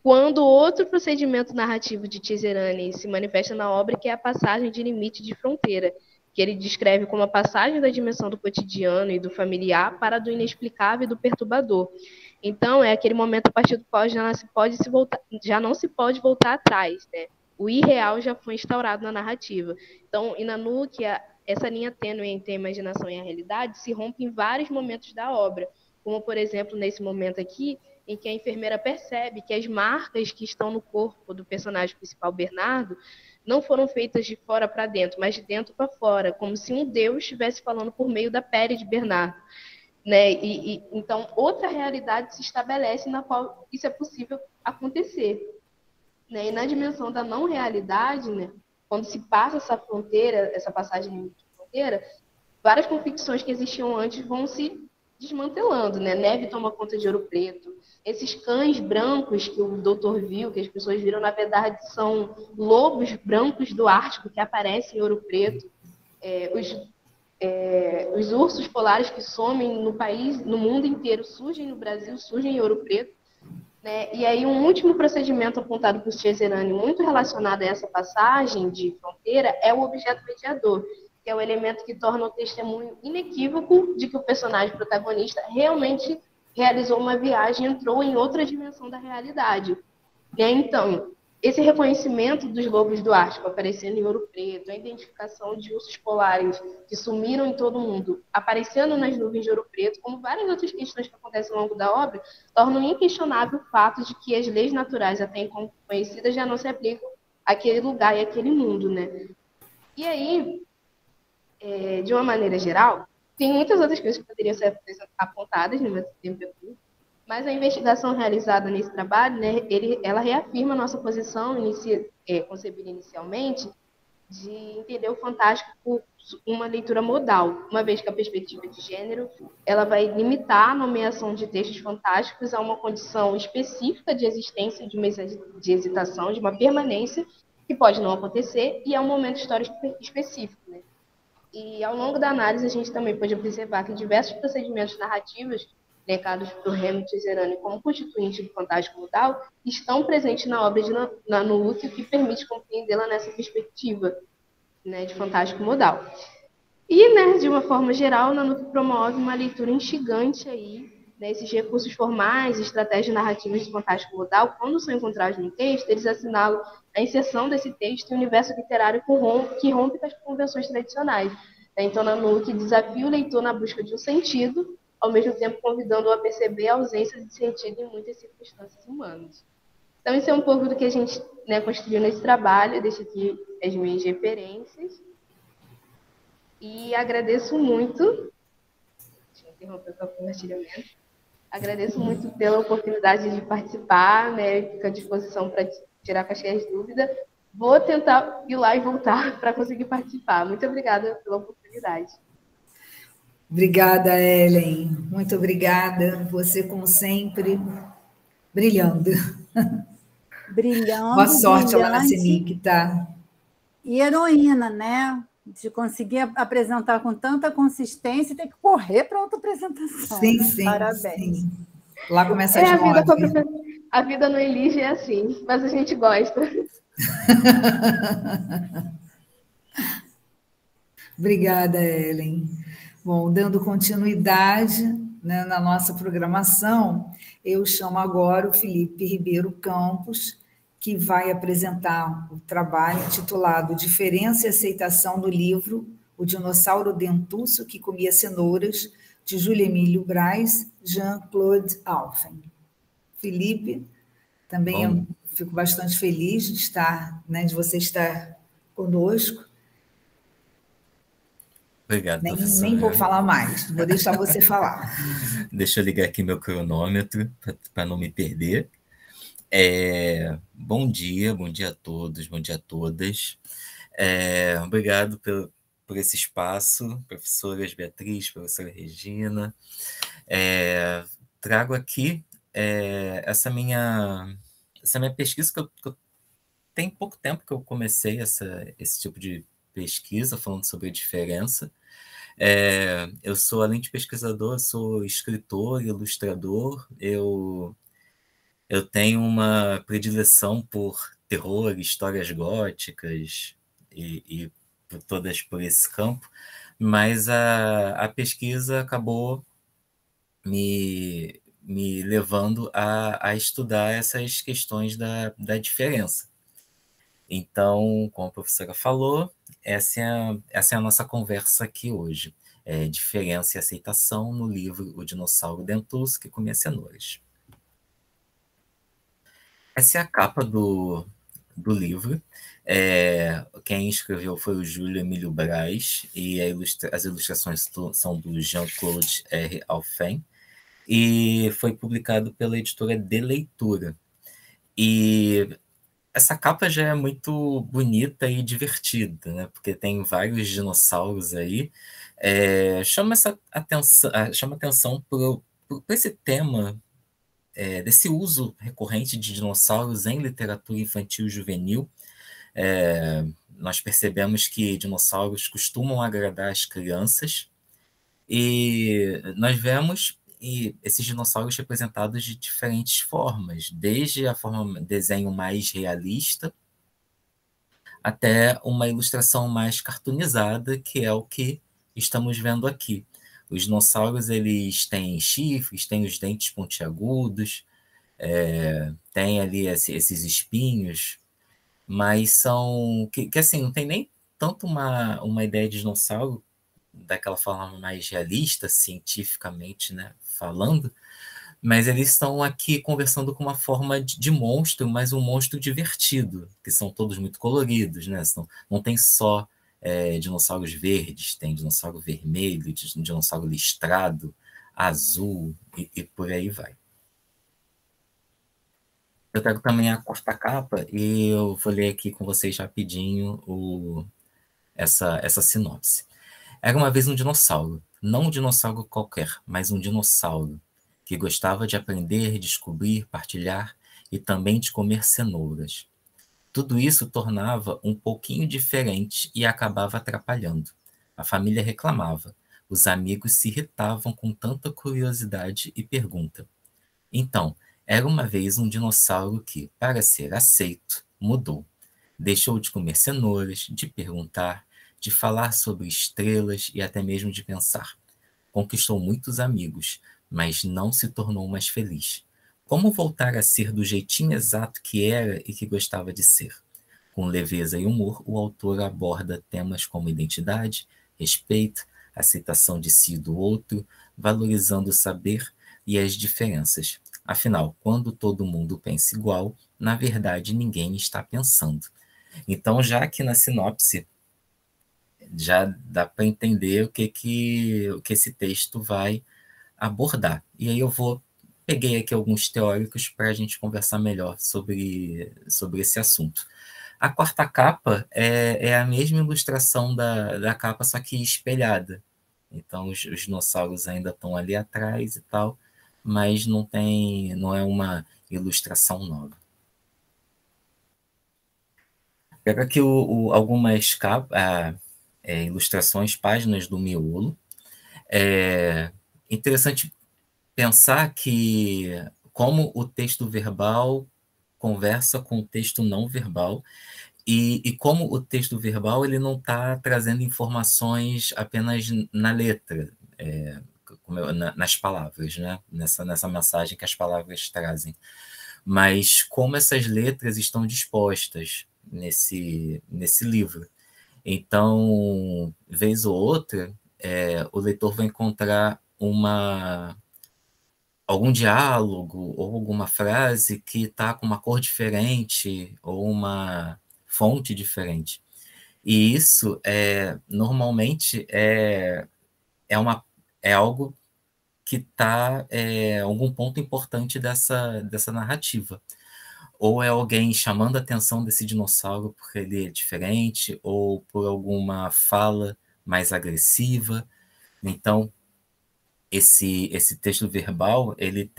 [SPEAKER 5] quando outro procedimento narrativo de Cesarani se manifesta na obra, que é a passagem de limite de fronteira, que ele descreve como a passagem da dimensão do cotidiano e do familiar para a do inexplicável e do perturbador. Então, é aquele momento a partir do qual já não se pode voltar atrás, né? O irreal já foi instaurado na narrativa. Então, em Nanuque, essa linha tênue entre a imaginação e a realidade se rompe em vários momentos da obra, como, por exemplo, nesse momento aqui, em que a enfermeira percebe que as marcas que estão no corpo do personagem principal, Bernardo, não foram feitas de fora para dentro, mas de dentro para fora, como se um Deus estivesse falando por meio da pele de Bernardo. Né? Então, outra realidade se estabelece na qual isso é possível acontecer. Né? E na dimensão da não realidade, né, quando se passa essa fronteira, essa passagem de fronteira, várias convicções que existiam antes vão se desmantelando. Né? Neve toma conta de Ouro Preto. Esses cães brancos que o doutor viu, que as pessoas viram, na verdade, são lobos brancos do Ártico que aparecem em Ouro Preto. Os ursos polares que somem no país, no mundo inteiro, surgem no Brasil, surgem em Ouro Preto. Né? E aí um último procedimento apontado por Cesarani, muito relacionado a essa passagem de fronteira, é o objeto mediador, que é o elemento que torna o testemunho inequívoco de que o personagem protagonista realmente realizou uma viagem, entrou em outra dimensão da realidade. Né? Então, esse reconhecimento dos lobos do Ártico aparecendo em Ouro Preto, a identificação de ursos polares que sumiram em todo o mundo, aparecendo nas nuvens de Ouro Preto, como várias outras questões que acontecem ao longo da obra, tornam inquestionável o fato de que as leis naturais até então conhecidas já não se aplicam àquele lugar e àquele mundo. Né? E aí, de uma maneira geral, tem muitas outras coisas que poderiam ser apontadas no meu tempo aqui, mas a investigação realizada nesse trabalho, né, ela reafirma a nossa posição concebida inicialmente de entender o fantástico por uma leitura modal, uma vez que a perspectiva de gênero ela vai limitar a nomeação de textos fantásticos a uma condição específica de existência de hesitação, de uma permanência que pode não acontecer e é um momento histórico específico. Né? E ao longo da análise a gente também pode observar que diversos procedimentos narrativos elencados por Remy Cesarani como constituintes do fantástico modal, estão presentes na obra de Nanuque, o que permite compreendê-la nessa perspectiva, né, de fantástico modal. E, né, de uma forma geral, Nanuque promove uma leitura instigante aí, né, esses recursos formais, estratégias narrativas do fantástico modal, quando são encontrados no texto, eles assinalam a inserção desse texto em um universo literário que rompe com as convenções tradicionais. Então, Nanuque desafia o leitor na busca de um sentido, ao mesmo tempo convidando-o a perceber a ausência de sentido em muitas circunstâncias humanas. Então, isso é um pouco do que a gente, né, construiu nesse trabalho. Eu deixo aqui as minhas referências. E agradeço muito. Deixa eu interromper o compartilhamento. Agradeço muito pela oportunidade de participar, né, fico à disposição para tirar quaisquer dúvidas. Vou tentar ir lá e voltar para conseguir participar. Muito obrigada pela oportunidade.
[SPEAKER 1] Obrigada, Ellen. Muito obrigada. Você, como sempre, brilhando.
[SPEAKER 2] Brilhando,
[SPEAKER 1] Boa sorte lá na
[SPEAKER 2] brilhante.
[SPEAKER 1] CENIC, tá?
[SPEAKER 2] E heroína, né? De conseguir apresentar com tanta consistência e ter que correr para outra apresentação.
[SPEAKER 1] Sim,
[SPEAKER 2] né?
[SPEAKER 1] sim.
[SPEAKER 2] Parabéns.
[SPEAKER 1] Sim. Lá começa
[SPEAKER 5] É
[SPEAKER 1] às
[SPEAKER 5] a vida
[SPEAKER 1] 9.
[SPEAKER 5] A vida no Elige é assim, mas a gente gosta.
[SPEAKER 1] Obrigada, Ellen. Bom, dando continuidade, né, na nossa programação, eu chamo agora o Felipe Ribeiro Campos, que vai apresentar o trabalho intitulado Diferença e Aceitação do livro O Dinossauro Dentuço que Comia Cenouras, de Júlio Emílio Braz, Jean-Claude Alphen. Felipe, também eu fico bastante feliz de estar, né, de você estar conosco.
[SPEAKER 6] Obrigado,
[SPEAKER 1] Nem vou
[SPEAKER 6] professora.
[SPEAKER 1] falar mais, vou deixar você falar.
[SPEAKER 6] Deixa eu ligar aqui meu cronômetro para não me perder. Bom dia a todos, bom dia a todas. Obrigado por esse espaço, professoras Beatriz, professora Regina. Trago aqui essa minha pesquisa que eu tem pouco tempo que eu comecei esse tipo de pesquisa, falando sobre a diferença. Eu sou, além de pesquisador, sou escritor e ilustrador. Eu tenho uma predileção por terror, histórias góticas e todas por esse campo, mas a pesquisa acabou me levando a estudar essas questões da diferença. Então, como a professora falou, essa é a nossa conversa aqui hoje. Diferença e aceitação no livro O Dinossauro Dentuço que Comia Cenouras. Essa é a capa do livro. Quem escreveu foi o Júlio Emílio Braz, e as ilustrações são do Jean-Claude R. Alphen, e foi publicado pela editora De Leitura. E essa capa já é muito bonita e divertida, né? Porque tem vários dinossauros aí. Chama atenção por esse tema, desse uso recorrente de dinossauros em literatura infantil e juvenil. Nós percebemos que dinossauros costumam agradar as crianças, e nós vemos esses dinossauros representados de diferentes formas, desde a forma desenho mais realista até uma ilustração mais cartoonizada, que é o que estamos vendo aqui. Os dinossauros, eles têm chifres, têm os dentes pontiagudos, tem ali esses espinhos, mas são que assim, não tem nem tanto uma ideia de dinossauro daquela forma mais realista, cientificamente, né, falando, mas eles estão aqui conversando com uma forma de monstro, mas um monstro divertido, que são todos muito coloridos, né? Não tem só dinossauros verdes, tem dinossauro vermelho, dinossauro listrado, azul, e por aí vai. Eu trago também a quarta capa, e eu vou ler aqui com vocês rapidinho essa sinopse. Era uma vez um dinossauro, não um dinossauro qualquer, mas um dinossauro, que gostava de aprender, descobrir, partilhar e também de comer cenouras. Tudo isso tornava um pouquinho diferente e acabava atrapalhando. A família reclamava, os amigos se irritavam com tanta curiosidade e pergunta. Então, era uma vez um dinossauro que, para ser aceito, mudou. Deixou de comer cenouras, de perguntar, de falar sobre estrelas e até mesmo de pensar. Conquistou muitos amigos, mas não se tornou mais feliz. Como voltar a ser do jeitinho exato que era e que gostava de ser? Com leveza e humor, o autor aborda temas como identidade, respeito, aceitação de si e do outro, valorizando o saber e as diferenças. Afinal, quando todo mundo pensa igual, na verdade ninguém está pensando. Então, já aqui na sinopse, já dá para entender o que esse texto vai abordar. E aí eu vou peguei aqui alguns teóricos para a gente conversar melhor sobre esse assunto. A quarta capa é a mesma ilustração da capa, só que espelhada. Então, os dinossauros ainda estão ali atrás e tal, mas não é uma ilustração nova. Pega aqui algumas ilustrações, páginas do miolo. É interessante pensar que como o texto verbal conversa com o texto não verbal, e como o texto verbal ele não está trazendo informações apenas na letra, nas palavras, né? nessa mensagem que as palavras trazem, mas como essas letras estão dispostas nesse livro. Então, vez ou outra, o leitor vai encontrar algum diálogo ou alguma frase que está com uma cor diferente ou uma fonte diferente. E isso, normalmente, é algo que está em algum ponto importante dessa narrativa. Ou é alguém chamando a atenção desse dinossauro porque ele é diferente, ou por alguma fala mais agressiva. Então, esse texto verbal, ele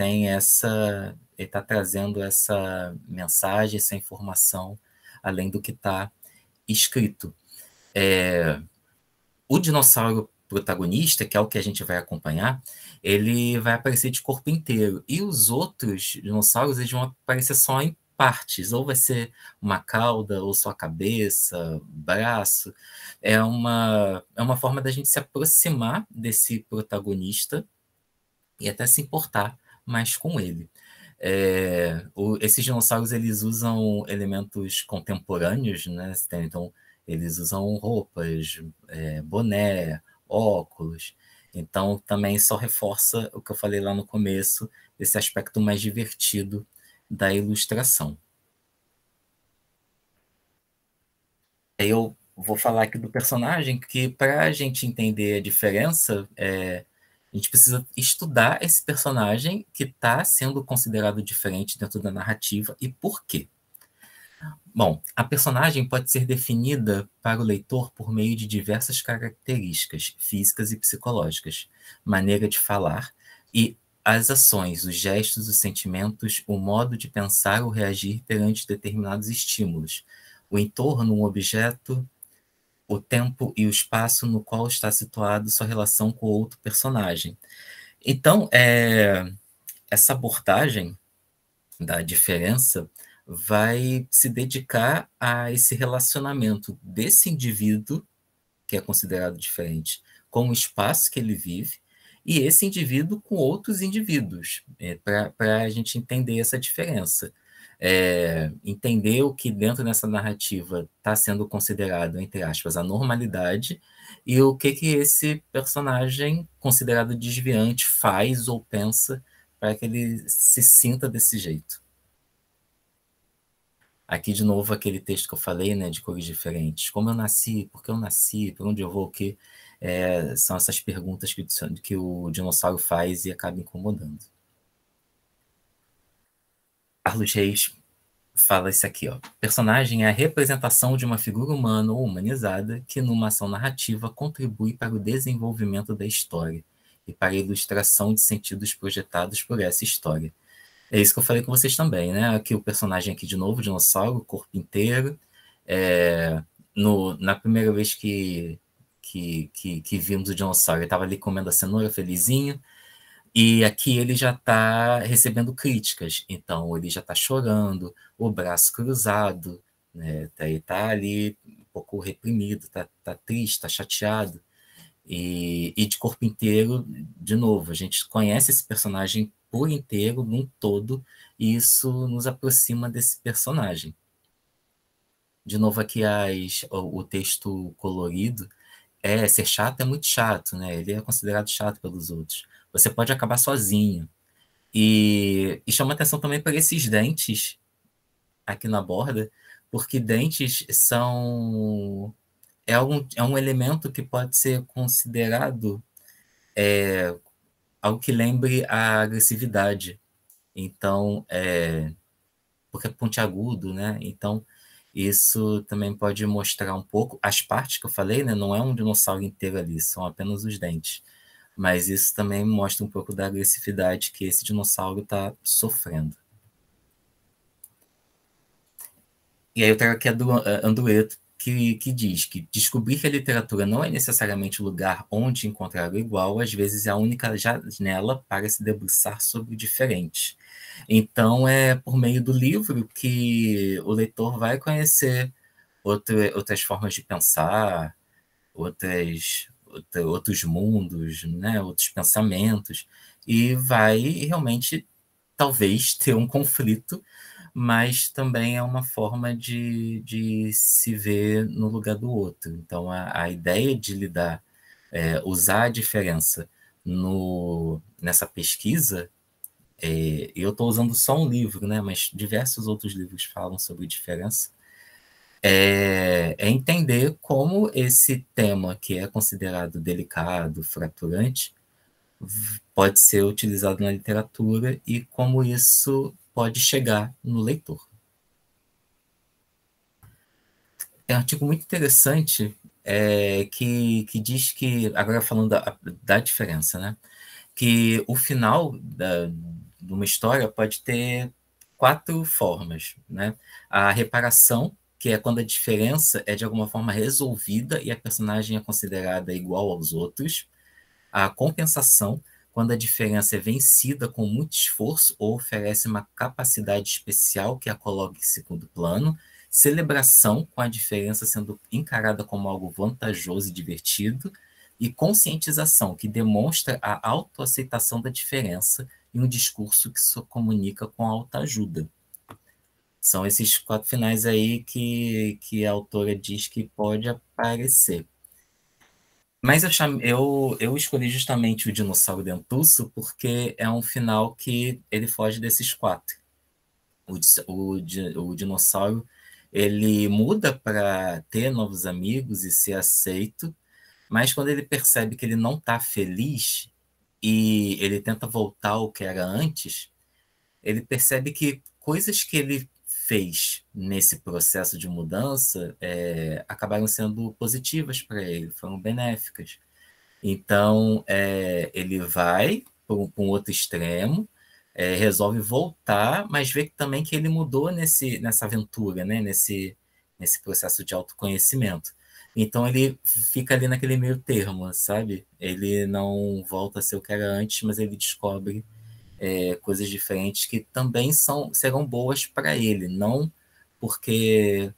[SPEAKER 6] está trazendo essa mensagem, essa informação, além do que está escrito. O dinossauro protagonista, que é o que a gente vai acompanhar, ele vai aparecer de corpo inteiro. E os outros dinossauros, eles vão aparecer só em partes. Ou vai ser uma cauda, ou só a cabeça, braço. É uma forma da gente se aproximar desse protagonista e até se importar mais com ele. Esses dinossauros, eles usam elementos contemporâneos, né? Então, eles usam roupas, boné, óculos. Então, também só reforça o que eu falei lá no começo, esse aspecto mais divertido da ilustração. Aí eu vou falar aqui do personagem, que para a gente entender a diferença, a gente precisa estudar esse personagem que está sendo considerado diferente dentro da narrativa e por quê. Bom, a personagem pode ser definida para o leitor por meio de diversas características físicas e psicológicas, maneira de falar e as ações, os gestos, os sentimentos, o modo de pensar ou reagir perante determinados estímulos, o entorno, um objeto, o tempo e o espaço no qual está situado sua relação com outro personagem. Então, essa abordagem da diferença vai se dedicar a esse relacionamento desse indivíduo, que é considerado diferente, com o espaço que ele vive, e esse indivíduo com outros indivíduos, para a gente entender essa diferença. Entender o que dentro dessa narrativa está sendo considerado, entre aspas, a normalidade, e o que esse personagem considerado desviante faz ou pensa para que ele se sinta desse jeito. Aqui, de novo, aquele texto que eu falei, né, de cores diferentes. Como eu nasci, por que eu nasci, por onde eu vou, o quê? São essas perguntas que o dinossauro faz e acaba incomodando. Carlos Reis fala isso aqui, ó. Personagem é a representação de uma figura humana ou humanizada que, numa ação narrativa, contribui para o desenvolvimento da história e para a ilustração de sentidos projetados por essa história. É isso que eu falei com vocês também, né? Aqui o personagem aqui de novo, dinossauro, corpo inteiro. Na primeira vez que vimos o dinossauro, ele estava ali comendo a cenoura, felizinho. E aqui ele já está recebendo críticas. Então, ele já está chorando, o braço cruzado, né? Ele está ali um pouco reprimido, está triste, está chateado. E de corpo inteiro, de novo, a gente conhece esse personagem por inteiro, num todo, e isso nos aproxima desse personagem. De novo, aqui o texto colorido. Ser chato é muito chato, né? Ele é considerado chato pelos outros. Você pode acabar sozinho. E chama atenção também para esses dentes aqui na borda, porque dentes são... É um elemento que pode ser considerado algo que lembre a agressividade. Então, porque é pontiagudo, né? Então, isso também pode mostrar um pouco, as partes que eu falei, né? Não é um dinossauro inteiro ali, são apenas os dentes. Mas isso também mostra um pouco da agressividade que esse dinossauro está sofrendo. E aí eu trago aqui a do Andreato, que diz que descobrir que a literatura não é necessariamente o lugar onde encontrar o igual, às vezes é a única janela para se debruçar sobre o diferente. Então, é por meio do livro que o leitor vai conhecer outras formas de pensar, outros mundos, né, outros pensamentos, e vai realmente, talvez, ter um conflito, mas também é uma forma de se ver no lugar do outro. Então, a ideia de lidar, usar a diferença nessa pesquisa, eu estou usando só um livro, né, mas diversos outros livros falam sobre diferença, é entender como esse tema, que é considerado delicado, fraturante, pode ser utilizado na literatura e como isso pode chegar no leitor. É um artigo muito interessante que diz que, agora falando da diferença, né, que o final de uma história pode ter 4 formas, né? A reparação, que é quando a diferença é de alguma forma resolvida e a personagem é considerada igual aos outros. A compensação, quando a diferença é vencida com muito esforço ou oferece uma capacidade especial que a coloca em segundo plano. Celebração, com a diferença sendo encarada como algo vantajoso e divertido. E conscientização, que demonstra a autoaceitação da diferença e um discurso que se comunica com a autoajuda. São esses 4 finais aí que a autora diz que pode aparecer. Mas eu escolhi justamente o Dinossauro Dentuço porque é um final que ele foge desses 4. O dinossauro, ele muda para ter novos amigos e ser aceito, mas quando ele percebe que ele não está feliz e ele tenta voltar ao que era antes, ele percebe que coisas que ele fez nesse processo de mudança acabaram sendo positivas para ele, foram benéficas. Então, ele vai para um outro extremo, resolve voltar, mas vê também que ele mudou nessa aventura, né? nesse processo de autoconhecimento. Então, ele fica ali naquele meio termo, sabe? Ele não volta a ser o que era antes, mas ele descobre coisas diferentes que também serão boas para ele, não porque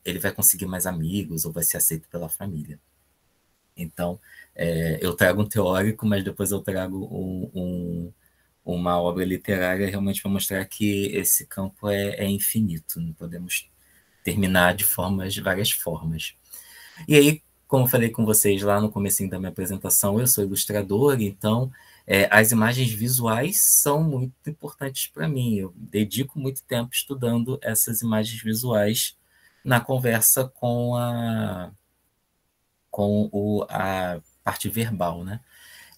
[SPEAKER 6] ele vai conseguir mais amigos ou vai ser aceito pela família. Então, eu trago um teórico, mas depois eu trago uma obra literária realmente para mostrar que esse campo é infinito, não podemos terminar de várias formas. E aí, como eu falei com vocês lá no comecinho da minha apresentação, eu sou ilustrador, então as imagens visuais são muito importantes para mim. Eu dedico muito tempo estudando essas imagens visuais na conversa com a parte verbal, né?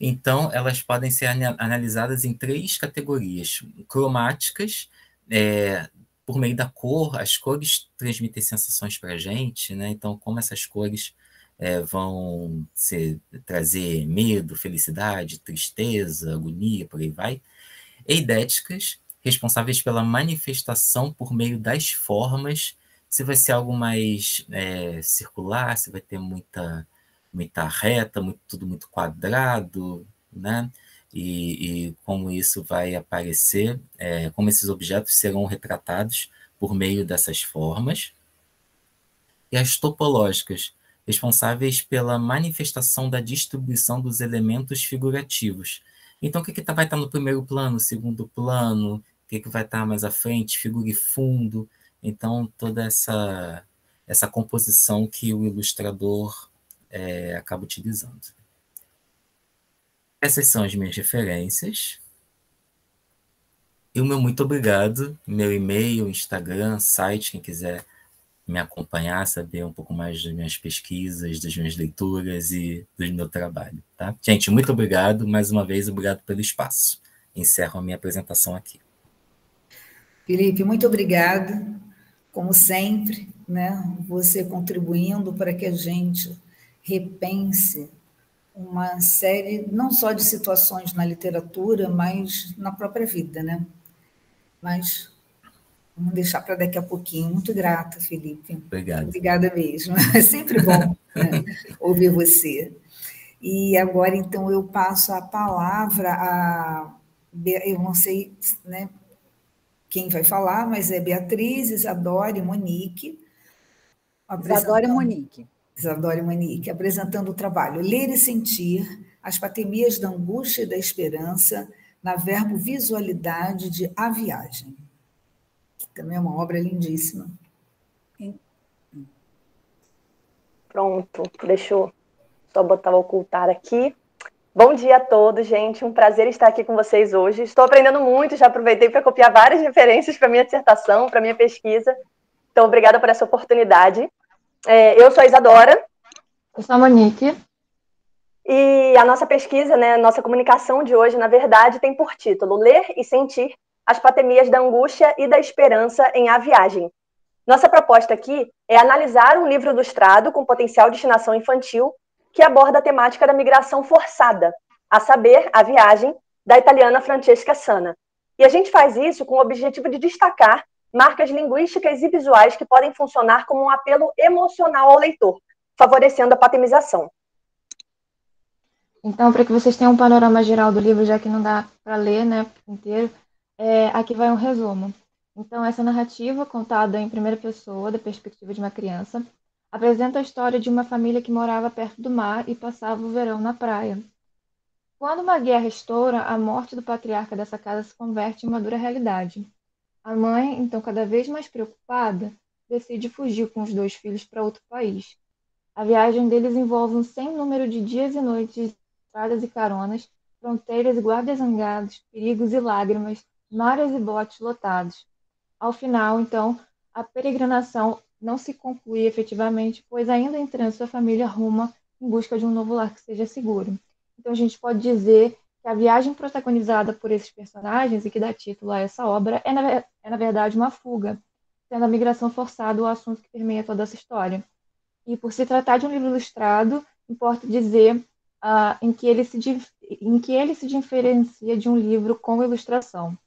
[SPEAKER 6] Então, elas podem ser analisadas em 3 categorias. Cromáticas, por meio da cor, as cores transmitem sensações para a gente, né? Então, como essas cores vão trazer medo, felicidade, tristeza, agonia, por aí vai. Eidéticas, responsáveis pela manifestação por meio das formas, se vai ser algo mais circular, se vai ter muita reta, tudo muito quadrado, né? E como isso vai aparecer, como esses objetos serão retratados por meio dessas formas. E as topológicas, responsáveis pela manifestação da distribuição dos elementos figurativos. Então, o que vai estar no primeiro plano, segundo plano, o que vai estar mais à frente, figura e fundo. Então, toda essa composição que o ilustrador acaba utilizando. Essas são as minhas referências. E o meu muito obrigado, meu e-mail, Instagram, site, quem quiser me acompanhar, saber um pouco mais das minhas pesquisas, das minhas leituras e do meu trabalho. Tá? Gente, muito obrigado. Mais uma vez, obrigado pelo espaço. encerro a minha apresentação aqui.
[SPEAKER 1] Felipe, muito obrigada, como sempre, né? Você contribuindo para que a gente repense uma série, não só de situações na literatura, mas na própria vida, né? Mas vamos deixar para daqui a pouquinho. Muito grata, Felipe.
[SPEAKER 6] Obrigado.
[SPEAKER 1] Obrigada mesmo. É sempre bom, né, ouvir você. E agora, então, eu passo a palavra a... Eu não sei, né, quem vai falar, mas é Beatriz, Isadora e Monique.
[SPEAKER 2] Isadora e Monique.
[SPEAKER 1] Isadora e Monique, apresentando o trabalho Ler e Sentir, as patemias da angústia e da esperança, na verbo visualidade de A Viagem. Que também é uma obra lindíssima.
[SPEAKER 7] Pronto, deixa eu só botar o ocultar aqui. Bom dia a todos, gente. Um prazer estar aqui com vocês hoje. Estou aprendendo muito, já aproveitei para copiar várias referências para minha dissertação, para minha pesquisa. Então, obrigada por essa oportunidade. Eu sou a Isadora.
[SPEAKER 8] Eu sou a Monique.
[SPEAKER 7] E a nossa pesquisa, né, nossa comunicação de hoje, na verdade, tem por título Ler e Sentir as patemias da angústia e da esperança em A Viagem. Nossa proposta aqui é analisar um livro ilustrado com potencial destinação infantil que aborda a temática da migração forçada, a saber, A Viagem, da italiana Francesca Sanna. E a gente faz isso com o objetivo de destacar marcas linguísticas e visuais que podem funcionar como um apelo emocional ao leitor, favorecendo a patemização.
[SPEAKER 8] Então, para que vocês tenham um panorama geral do livro, já que não dá para ler, né, inteiro, aqui vai um resumo. Então, essa narrativa, contada em primeira pessoa, da perspectiva de uma criança, apresenta a história de uma família que morava perto do mar e passava o verão na praia. Quando uma guerra estoura, a morte do patriarca dessa casa se converte em uma dura realidade. A mãe, então cada vez mais preocupada, decide fugir com os 2 filhos para outro país. A viagem deles envolve um sem número de dias e noites, estradas e caronas, fronteiras e guardas zangados, perigos e lágrimas, mares e botes lotados. Ao final, então, a peregrinação não se conclui efetivamente, pois ainda em trânsito a família ruma em busca de um novo lar que seja seguro. Então a gente pode dizer que a viagem protagonizada por esses personagens e que dá título a essa obra é na verdade uma fuga, sendo a migração forçada o assunto que permeia toda essa história. E por se tratar de um livro ilustrado, importa dizer em que ele se diferencia de um livro com ilustração.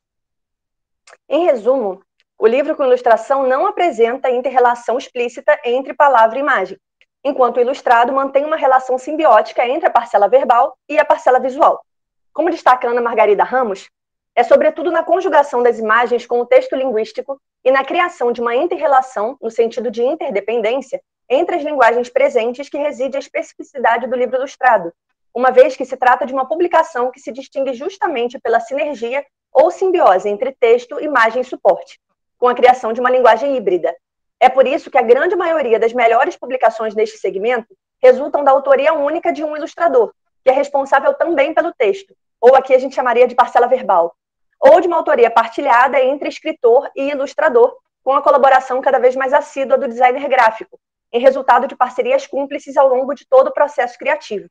[SPEAKER 7] Em resumo, o livro com ilustração não apresenta inter-relação explícita entre palavra e imagem, enquanto o ilustrado mantém uma relação simbiótica entre a parcela verbal e a parcela visual. Como destaca Ana Margarida Ramos, é sobretudo na conjugação das imagens com o texto linguístico e na criação de uma inter-relação, no sentido de interdependência, entre as linguagens presentes que reside a especificidade do livro ilustrado, uma vez que se trata de uma publicação que se distingue justamente pela sinergia ou simbiose entre texto, imagem e suporte, com a criação de uma linguagem híbrida. É por isso que a grande maioria das melhores publicações neste segmento resultam da autoria única de um ilustrador, que é responsável também pelo texto, ou aqui a gente chamaria de parcela verbal, ou de uma autoria partilhada entre escritor e ilustrador, com a colaboração cada vez mais assídua do designer gráfico, em resultado de parcerias cúmplices ao longo de todo o processo criativo.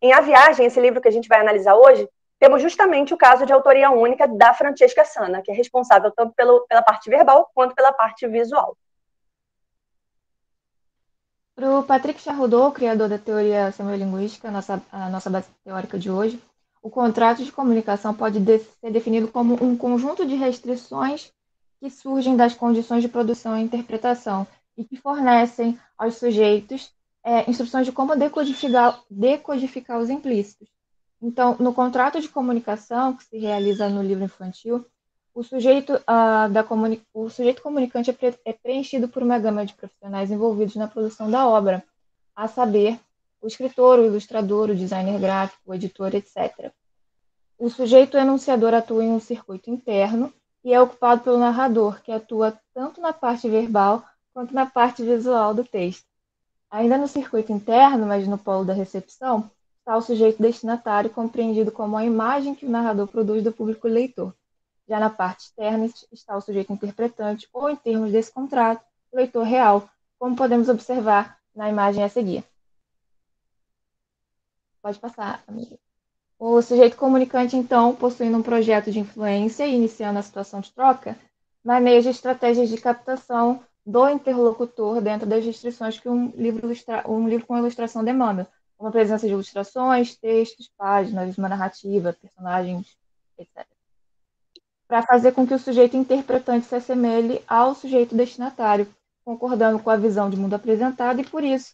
[SPEAKER 7] Em A Viagem, esse livro que a gente vai analisar hoje, temos justamente o caso de autoria única da Francesca Sanna, que é responsável tanto pela parte verbal quanto pela parte visual.
[SPEAKER 8] Para o Patrick Charrodot, criador da teoria semiolinguística, a nossa base teórica de hoje, o contrato de comunicação pode ser definido como um conjunto de restrições que surgem das condições de produção e interpretação e que fornecem aos sujeitos instruções de como decodificar os implícitos. Então, no contrato de comunicação, que se realiza no livro infantil, o sujeito comunicante é preenchido por uma gama de profissionais envolvidos na produção da obra, a saber, o escritor, o ilustrador, o designer gráfico, o editor, etc. O sujeito enunciador atua em um circuito interno e é ocupado pelo narrador, que atua tanto na parte verbal quanto na parte visual do texto. Ainda no circuito interno, mas no polo da recepção, está o sujeito destinatário, compreendido como a imagem que o narrador produz do público leitor. Já na parte externa está o sujeito interpretante, ou em termos desse contrato, o leitor real, como podemos observar na imagem a seguir. Pode passar, amiga. O sujeito comunicante, então, possuindo um projeto de influência e iniciando a situação de troca, maneja estratégias de captação do interlocutor dentro das restrições que um livro com ilustração demanda, como a presença de ilustrações, textos, páginas, uma narrativa, personagens, etc. Para fazer com que o sujeito interpretante se assemelhe ao sujeito destinatário, concordando com a visão de mundo apresentada e, por isso,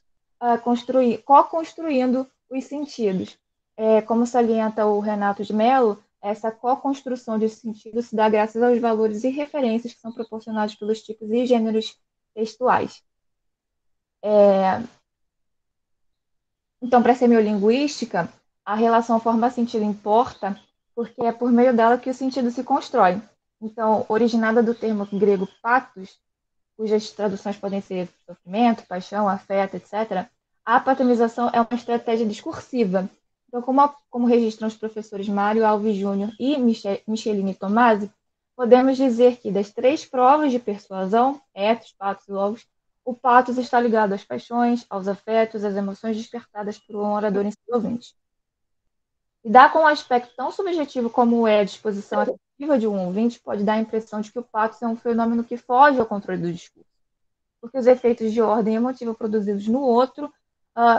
[SPEAKER 8] co-construindo os sentidos. Como salienta o Renato de Mello, essa co-construção de sentido se dá graças aos valores e referências que são proporcionados pelos tipos e gêneros textuais. Então, para a semiolinguística, a relação forma-sentido importa porque é por meio dela que o sentido se constrói. Então, originada do termo grego pathos, cujas traduções podem ser sofrimento, paixão, afeto, etc., a patronização é uma estratégia discursiva. Então, como registram os professores Mário Alves Júnior e Micheline Tomasi, podemos dizer que das 3 provas de persuasão, ethos, pathos e logos, o pathos está ligado às paixões, aos afetos, às emoções despertadas por um orador em seu ouvinte. E dar com um aspecto tão subjetivo como é a disposição afetiva de um ouvinte pode dar a impressão de que o pathos é um fenômeno que foge ao controle do discurso, porque os efeitos de ordem emotiva produzidos no outro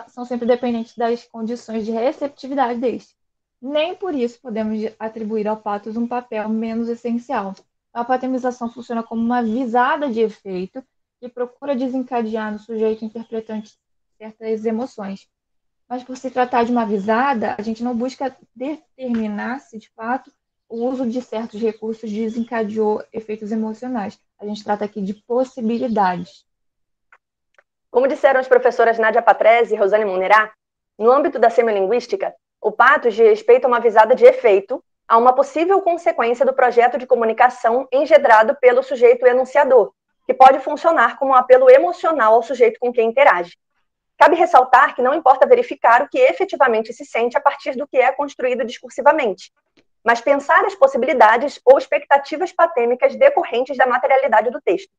[SPEAKER 8] são sempre dependentes das condições de receptividade deste. Nem por isso podemos atribuir ao pathos um papel menos essencial. A patronização funciona como uma visada de efeito que procura desencadear no sujeito interpretante certas emoções. Mas por se tratar de uma visada, a gente não busca determinar se, de fato, o uso de certos recursos desencadeou efeitos emocionais. A gente trata aqui de possibilidades.
[SPEAKER 7] Como disseram as professoras Nádia Patrese e Rosane Munerá, no âmbito da semiolinguística, o pathos diz respeito a uma visada de efeito, a uma possível consequência do projeto de comunicação engendrado pelo sujeito enunciador, que pode funcionar como um apelo emocional ao sujeito com quem interage. Cabe ressaltar que não importa verificar o que efetivamente se sente a partir do que é construído discursivamente, mas pensar as possibilidades ou expectativas patêmicas decorrentes da materialidade do texto.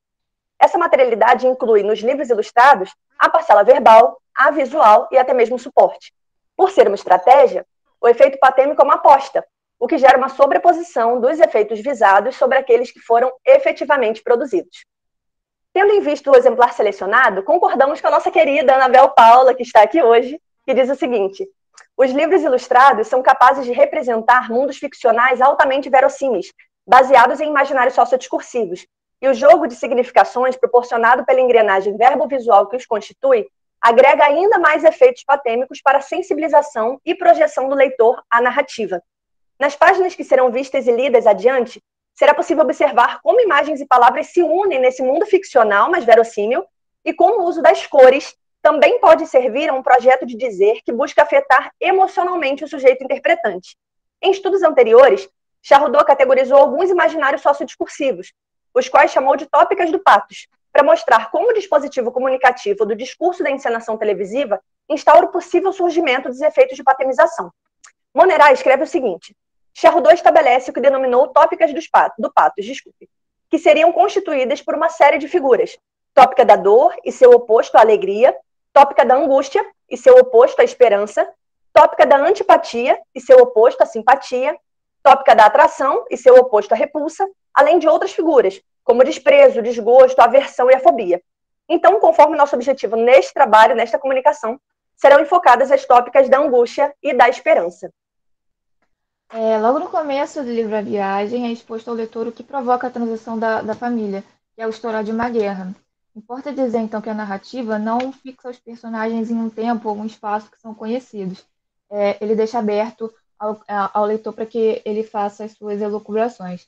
[SPEAKER 7] Essa materialidade inclui, nos livros ilustrados, a parcela verbal, a visual e até mesmo o suporte. Por ser uma estratégia, o efeito patêmico é uma aposta, o que gera uma sobreposição dos efeitos visados sobre aqueles que foram efetivamente produzidos. Tendo em vista o exemplar selecionado, concordamos com a nossa querida Anabel Paula, que está aqui hoje, que diz o seguinte: os livros ilustrados são capazes de representar mundos ficcionais altamente verossímeis, baseados em imaginários sociodiscursivos, e o jogo de significações proporcionado pela engrenagem verbo-visual que os constitui agrega ainda mais efeitos patêmicos para a sensibilização e projeção do leitor à narrativa. Nas páginas que serão vistas e lidas adiante, será possível observar como imagens e palavras se unem nesse mundo ficcional, mas verossímil, e como o uso das cores também pode servir a um projeto de dizer que busca afetar emocionalmente o sujeito interpretante. Em estudos anteriores, Charrodot categorizou alguns imaginários sociodiscursivos, os quais chamou de tópicas do pathos, para mostrar como o dispositivo comunicativo do discurso da encenação televisiva instaura o possível surgimento dos efeitos de patronização. Munerá escreve o seguinte: Charrodot estabelece o que denominou tópicas do pathos, que seriam constituídas por uma série de figuras: tópica da dor e seu oposto à alegria, tópica da angústia e seu oposto à esperança, tópica da antipatia e seu oposto à simpatia, tópica da atração e seu oposto à repulsa, além de outras figuras, como o desprezo, o desgosto, a aversão e a fobia. Então, conforme nosso objetivo neste trabalho, nesta comunicação, serão enfocadas as tópicas da angústia e da esperança.
[SPEAKER 8] Logo no começo do livro A Viagem, é exposto ao leitor o que provoca a transição da família, que é o estourar de uma guerra. Importa dizer, então, que a narrativa não fixa os personagens em um tempo ou um espaço que são conhecidos. Ele deixa aberto ao leitor para que ele faça as suas elucubrações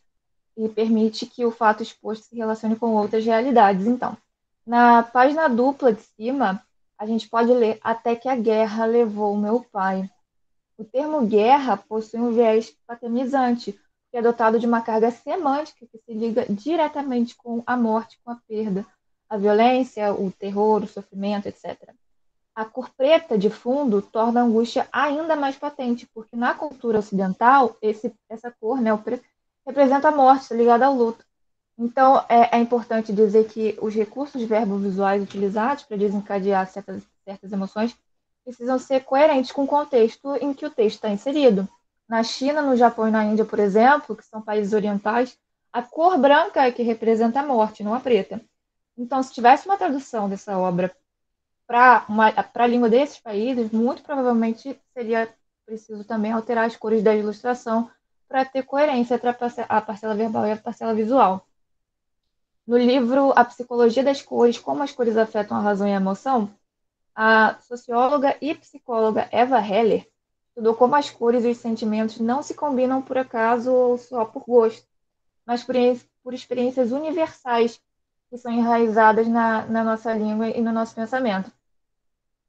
[SPEAKER 8] e permite que o fato exposto se relacione com outras realidades. Então, na página dupla de cima, a gente pode ler até que a guerra levou meu pai. O termo guerra possui um viés paternizante, que é dotado de uma carga semântica que se liga diretamente com a morte, com a perda, a violência, o terror, o sofrimento, etc. A cor preta de fundo torna a angústia ainda mais patente, porque na cultura ocidental, essa cor, o preto, representa a morte, ligada ao luto. Então, é importante dizer que os recursos verbo-visuais utilizados para desencadear certas emoções precisam ser coerentes com o contexto em que o texto está inserido. Na China, no Japão e na Índia, por exemplo, que são países orientais, a cor branca é que representa a morte, não a preta. Então, se tivesse uma tradução dessa obra para a língua desses países, muito provavelmente seria preciso também alterar as cores da ilustração para ter coerência entre a parcela verbal e a parcela visual. No livro A Psicologia das Cores, Como as Cores Afetam a Razão e a Emoção, a socióloga e psicóloga Eva Heller estudou como as cores e os sentimentos não se combinam por acaso ou só por gosto, mas por experiências universais que são enraizadas na nossa língua e no nosso pensamento.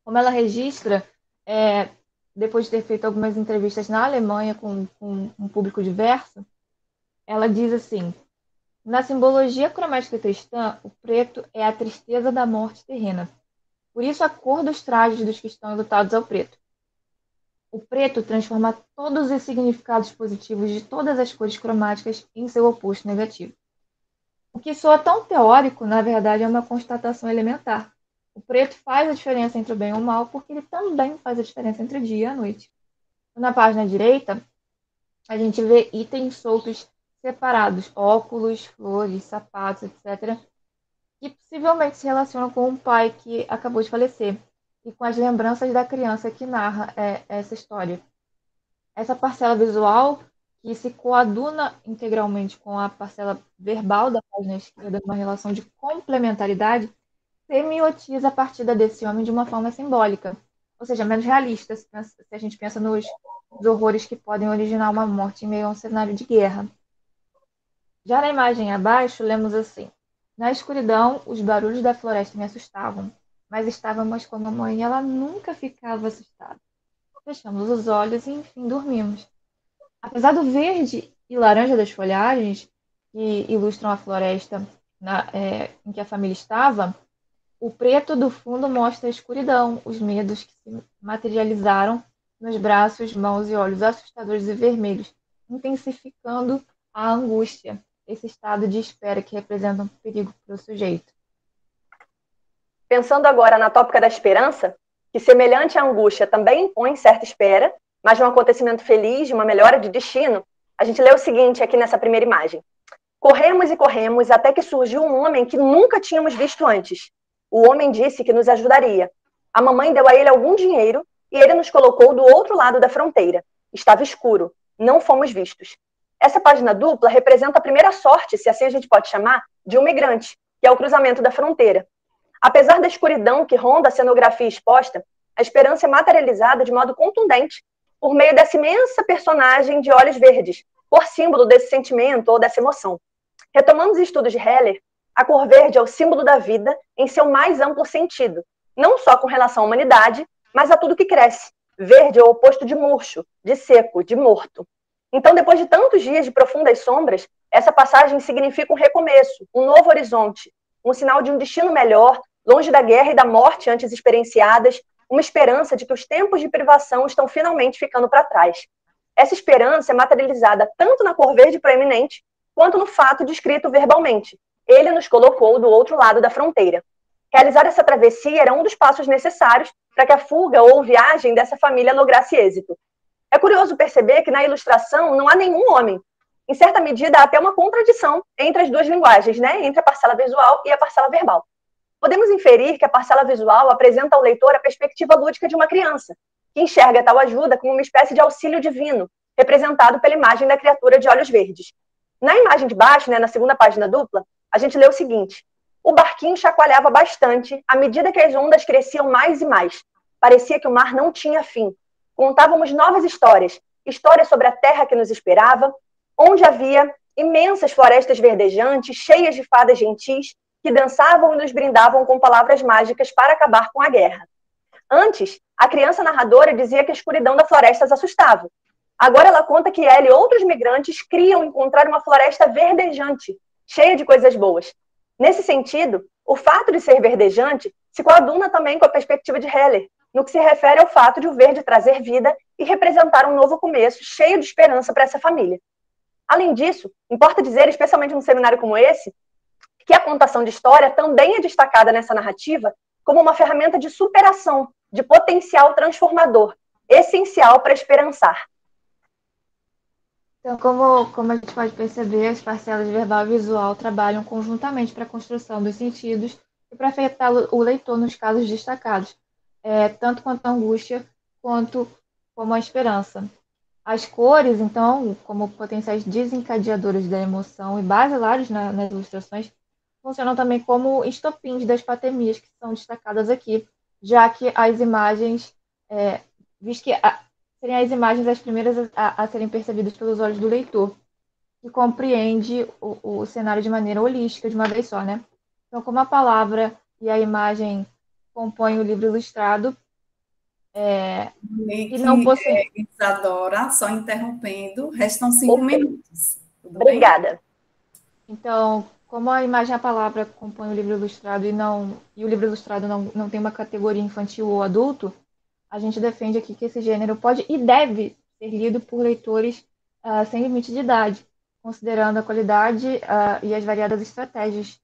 [SPEAKER 8] Como ela registra, depois de ter feito algumas entrevistas na Alemanha com um público diverso, ela diz assim: na simbologia cromática cristã, o preto é a tristeza da morte terrena. Por isso a cor dos trajes dos que estão enlutados é o preto. O preto transforma todos os significados positivos de todas as cores cromáticas em seu oposto negativo. O que soa tão teórico, na verdade, é uma constatação elementar. O preto faz a diferença entre o bem e o mal, porque ele também faz a diferença entre o dia e a noite. Na página direita, a gente vê itens soltos separados, óculos, flores, sapatos, etc., que possivelmente se relacionam com um pai que acabou de falecer e com as lembranças da criança que narra essa história. Essa parcela visual, que se coaduna integralmente com a parcela verbal da página esquerda, numa relação de complementaridade, semiotiza a partida desse homem de uma forma simbólica, ou seja, menos realista, se a gente pensa nos horrores que podem originar uma morte em meio a um cenário de guerra. Já na imagem abaixo, lemos assim: na escuridão, os barulhos da floresta me assustavam, mas estávamos com a mamãe e ela nunca ficava assustada. Fechamos os olhos e, enfim, dormimos. Apesar do verde e laranja das folhagens, que ilustram a floresta em que a família estava, o preto do fundo mostra a escuridão, os medos que se materializaram nos braços, mãos e olhos assustadores e vermelhos, intensificando a angústia, esse estado de espera que representa um perigo para o sujeito.
[SPEAKER 7] Pensando agora na tópica da esperança, que semelhante à angústia também impõe certa espera, mas de um acontecimento feliz, de uma melhora de destino, a gente lê o seguinte aqui nessa primeira imagem. Corremos e corremos até que surgiu um homem que nunca tínhamos visto antes. O homem disse que nos ajudaria. A mamãe deu a ele algum dinheiro e ele nos colocou do outro lado da fronteira. Estava escuro. Não fomos vistos. Essa página dupla representa a primeira sorte, se assim a gente pode chamar, de um migrante, que é o cruzamento da fronteira. Apesar da escuridão que ronda a cenografia exposta, a esperança é materializada de modo contundente por meio dessa imensa personagem de olhos verdes, cor símbolo desse sentimento ou dessa emoção. Retomando os estudos de Heller, a cor verde é o símbolo da vida em seu mais amplo sentido, não só com relação à humanidade, mas a tudo que cresce. Verde é o oposto de murcho, de seco, de morto. Então, depois de tantos dias de profundas sombras, essa passagem significa um recomeço, um novo horizonte, um sinal de um destino melhor, longe da guerra e da morte antes experienciadas, uma esperança de que os tempos de privação estão finalmente ficando para trás. Essa esperança é materializada tanto na cor verde proeminente, quanto no fato descrito verbalmente. Ele nos colocou do outro lado da fronteira. Realizar essa travessia era um dos passos necessários para que a fuga ou viagem dessa família lograsse êxito. É curioso perceber que na ilustração não há nenhum homem. Em certa medida, há até uma contradição entre as duas linguagens, né? Entre a parcela visual e a parcela verbal. Podemos inferir que a parcela visual apresenta ao leitor a perspectiva lúdica de uma criança, que enxerga tal ajuda como uma espécie de auxílio divino, representado pela imagem da criatura de olhos verdes. Na imagem de baixo, né, na segunda página dupla, a gente lê o seguinte: o barquinho chacoalhava bastante à medida que as ondas cresciam mais e mais. Parecia que o mar não tinha fim. Contávamos novas histórias, histórias sobre a terra que nos esperava, onde havia imensas florestas verdejantes, cheias de fadas gentis, que dançavam e nos brindavam com palavras mágicas para acabar com a guerra. Antes, a criança narradora dizia que a escuridão da floresta as assustava. Agora ela conta que ela e outros migrantes criam encontrar uma floresta verdejante, cheia de coisas boas. Nesse sentido, o fato de ser verdejante se coaduna também com a perspectiva de Heller, no que se refere ao fato de o verde trazer vida e representar um novo começo, cheio de esperança para essa família. Além disso, importa dizer, especialmente num seminário como esse, que a contação de história também é destacada nessa narrativa como uma ferramenta de superação, de potencial transformador, essencial para esperançar.
[SPEAKER 8] Então, como a gente pode perceber, as parcelas verbal e visual trabalham conjuntamente para a construção dos sentidos e para afetar o leitor nos casos destacados, tanto quanto a angústia, quanto como a esperança. As cores, então, como potenciais desencadeadores da emoção e basilares nas ilustrações, funcionam também como estopins das patemias que são destacadas aqui, já que as imagens, visto que seriam as imagens as primeiras a serem percebidas pelos olhos do leitor, que compreende o cenário de maneira holística, de uma vez só, né? Então, como a palavra e a imagem compõem o livro ilustrado,
[SPEAKER 4] E
[SPEAKER 8] não possui...
[SPEAKER 4] Isadora, só interrompendo, restam 5 minutos. Tudo
[SPEAKER 7] Obrigada.
[SPEAKER 4] bem?
[SPEAKER 8] Então, como a imagem e a palavra compõem o livro ilustrado e o livro ilustrado não tem uma categoria infantil ou adulto, a gente defende aqui que esse gênero pode e deve ser lido por leitores sem limite de idade, considerando a qualidade e as variadas estratégias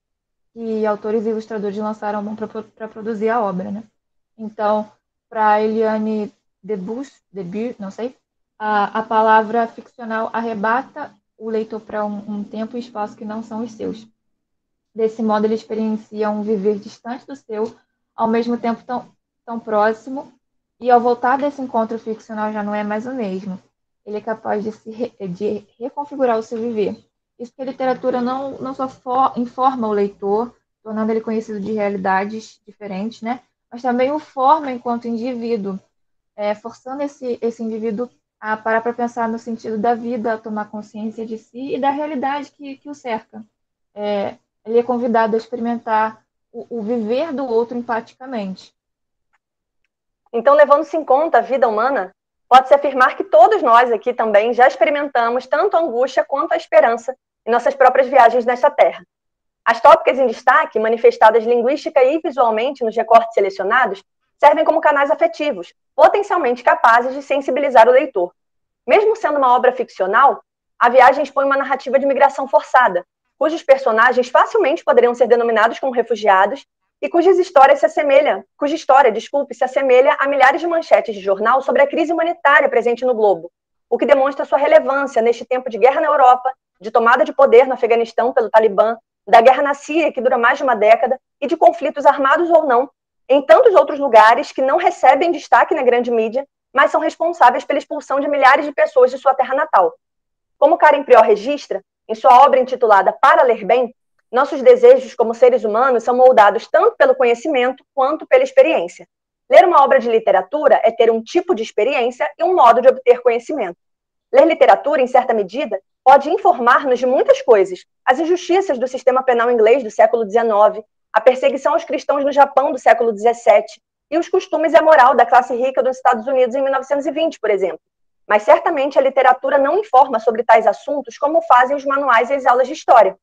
[SPEAKER 8] que autores e ilustradores lançaram a mão para produzir a obra, né? Então, para Eliane Debus, não sei, a palavra ficcional arrebata o leitor para um tempo e espaço que não são os seus. Desse modo, ele experiencia um viver distante do seu, ao mesmo tempo tão próximo, e ao voltar desse encontro ficcional já não é mais o mesmo. Ele é capaz de reconfigurar o seu viver. Isso porque a literatura não só informa o leitor, tornando ele conhecido de realidades diferentes, né? Mas também o forma enquanto indivíduo, forçando esse indivíduo a parar para pensar no sentido da vida, a tomar consciência de si e da realidade que o cerca. Ele é convidado a experimentar o viver do outro empaticamente.
[SPEAKER 7] Então, levando-se em conta a vida humana, pode-se afirmar que todos nós aqui também já experimentamos tanto a angústia quanto a esperança em nossas próprias viagens nesta terra. As tópicas em destaque, manifestadas linguística e visualmente nos recortes selecionados, servem como canais afetivos, potencialmente capazes de sensibilizar o leitor. Mesmo sendo uma obra ficcional, a viagem expõe uma narrativa de migração forçada, cujos personagens facilmente poderiam ser denominados como refugiados e cuja história se assemelha a milhares de manchetes de jornal sobre a crise humanitária presente no globo, o que demonstra sua relevância neste tempo de guerra na Europa, de tomada de poder no Afeganistão pelo Talibã, da guerra na Síria, que dura mais de uma década, e de conflitos armados ou não, em tantos outros lugares que não recebem destaque na grande mídia, mas são responsáveis pela expulsão de milhares de pessoas de sua terra natal. Como Karen Prior registra, em sua obra intitulada Para Ler Bem, nossos desejos como seres humanos são moldados tanto pelo conhecimento quanto pela experiência. Ler uma obra de literatura é ter um tipo de experiência e um modo de obter conhecimento. Ler literatura, em certa medida, pode informar-nos de muitas coisas: as injustiças do sistema penal inglês do século XIX, a perseguição aos cristãos no Japão do século XVII e os costumes e a moral da classe rica dos Estados Unidos em 1920, por exemplo. Mas certamente a literatura não informa sobre tais assuntos como fazem os manuais e as aulas de história.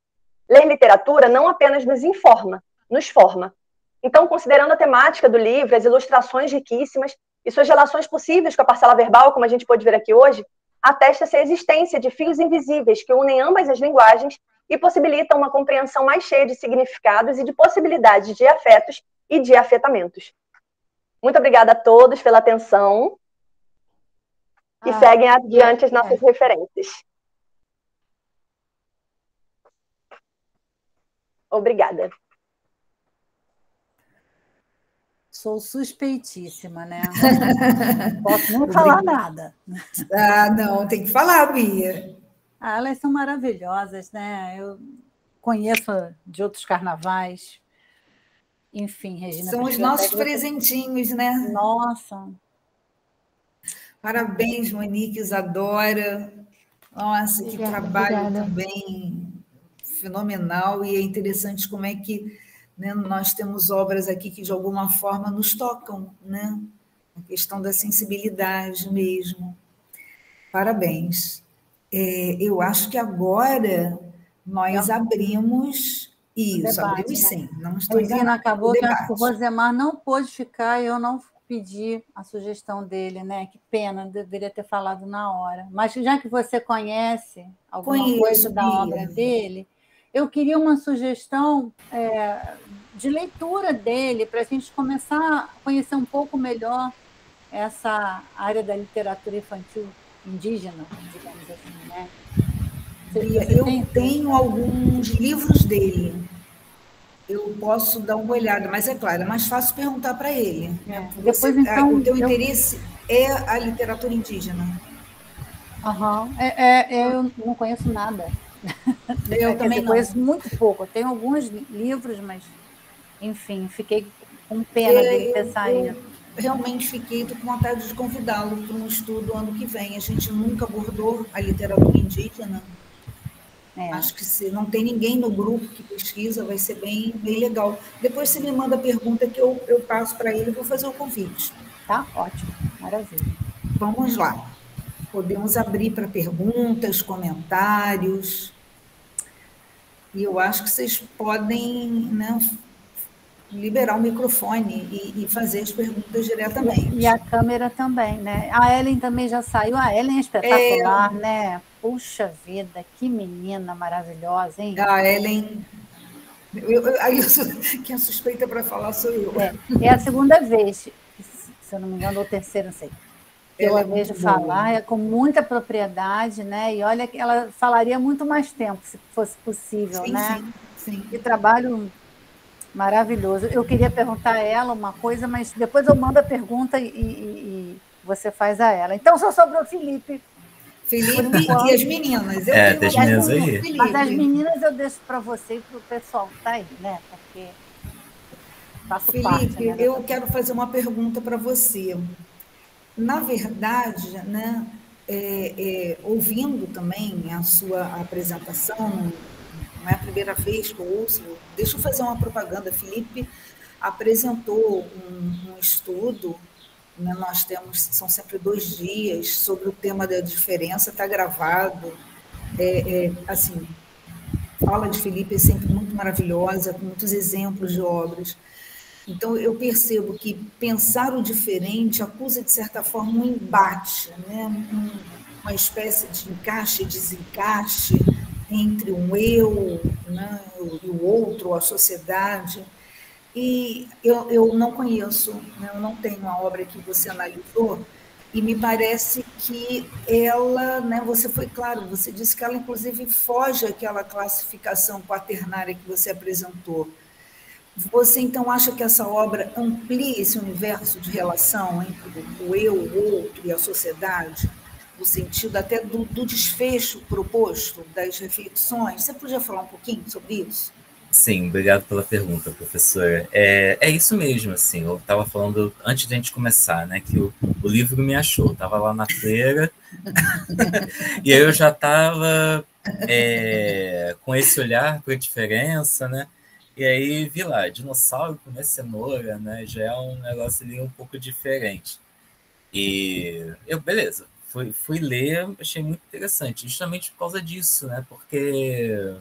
[SPEAKER 7] Ler literatura não apenas nos informa, nos forma. Então, considerando a temática do livro, as ilustrações riquíssimas e suas relações possíveis com a parcela verbal, como a gente pôde ver aqui hoje, atesta-se a existência de fios invisíveis que unem ambas as linguagens e possibilitam uma compreensão mais cheia de significados e de possibilidades de afetos e de afetamentos. Muito obrigada a todos pela atenção e seguem adiante as nossas referências. Obrigada.
[SPEAKER 2] Sou suspeitíssima, né? Não posso nem falar nada.
[SPEAKER 1] Não, tem que falar, Bia.
[SPEAKER 2] Elas são maravilhosas, né? Eu conheço de outros carnavais. Enfim, Regina.
[SPEAKER 1] São os nossos presentinhos, né?
[SPEAKER 2] Nossa.
[SPEAKER 1] Parabéns, Monique, Isadora. Nossa, que trabalho também fenomenal. E é interessante como é que, né, nós temos obras aqui que, de alguma forma, nos tocam, né? A questão da sensibilidade mesmo. Parabéns. Eu acho que agora nós abrimos... Isso,
[SPEAKER 2] debate,
[SPEAKER 1] abrimos
[SPEAKER 2] né?
[SPEAKER 1] sim. Não estou
[SPEAKER 2] Regina, acabou que acho que o Rosemar não pôde ficar e eu não pedi a sugestão dele, né? Que pena, deveria ter falado na hora. Mas já que você conhece alguma coisa da obra dele, eu queria uma sugestão de leitura dele, para a gente começar a conhecer um pouco melhor essa área da literatura infantil indígena, digamos assim, né?
[SPEAKER 1] Eu tenho alguns livros dele. Eu posso dar uma olhada, mas é claro, é mais fácil perguntar para ele. Né?
[SPEAKER 2] Depois, então,
[SPEAKER 1] o teu interesse é a literatura indígena?
[SPEAKER 2] Eu não conheço nada.
[SPEAKER 1] Eu também não.
[SPEAKER 2] Conheço muito pouco. Eu tenho alguns livros, mas, enfim, fiquei com pena dele ter saído.
[SPEAKER 1] Realmente fiquei com vontade de convidá-lo para um estudo ano que vem. A gente nunca abordou a literatura indígena. Acho que se não tem ninguém no grupo que pesquisa, vai ser bem legal. Depois você me manda a pergunta que eu passo para ele e vou fazer o convite.
[SPEAKER 2] Tá ótimo, maravilha.
[SPEAKER 1] Vamos lá. Podemos abrir para perguntas, comentários. E eu acho que vocês podem, né, liberar o microfone e fazer as perguntas diretamente.
[SPEAKER 2] E a câmera também, né? A Ellen também já saiu. A Ellen é espetacular, né? Puxa vida, que menina maravilhosa, hein?
[SPEAKER 1] A Ellen... quem é suspeita para falar sou eu.
[SPEAKER 2] É a segunda vez, se eu não me engano, ou terceira, não sei. Eu a vejo falar com muita propriedade, né? E olha que ela falaria muito mais tempo, se fosse possível,
[SPEAKER 1] sim,
[SPEAKER 2] né?
[SPEAKER 1] Sim.
[SPEAKER 2] Que trabalho maravilhoso. Eu queria perguntar a ela uma coisa, mas depois eu mando a pergunta e você faz a ela. Então, só sobrou Felipe.
[SPEAKER 1] Felipe e as meninas.
[SPEAKER 6] Tem as meninas aí.
[SPEAKER 2] Mas as meninas eu deixo para você e para o pessoal que está aí, né? Porque faço parte.
[SPEAKER 1] Felipe, eu quero fazer uma pergunta para você. Na verdade, né, ouvindo também a sua apresentação, não é a primeira vez que eu ouço, deixa eu fazer uma propaganda. Felipe apresentou um estudo, né, nós temos, são sempre 2 dias, sobre o tema da diferença, está gravado. Assim, fala de Felipe é sempre muito maravilhosa, com muitos exemplos de obras. Então, eu percebo que pensar o diferente acusa, de certa forma, um embate, né? Uma espécie de encaixe e desencaixe entre um eu, né, e o outro, a sociedade. E eu não conheço, né, eu não tenho a obra que você analisou, e me parece que ela, né, você foi claro, você disse que ela, inclusive, foge àquela classificação quaternária que você apresentou. Você, então, acha que essa obra amplia esse universo de relação entre o eu, o outro e a sociedade, no sentido até do desfecho proposto, das reflexões? Você podia falar um pouquinho sobre isso?
[SPEAKER 6] Sim, obrigado pela pergunta, professora. É isso mesmo, assim, eu estava falando, antes de a gente começar, né, que o livro me achou, estava lá na feira, e aí eu já estava com esse olhar para a diferença, né, e aí vi lá, dinossauro comer cenoura, né, já é um negócio ali um pouco diferente. E eu, beleza, fui ler, achei muito interessante, justamente por causa disso, porque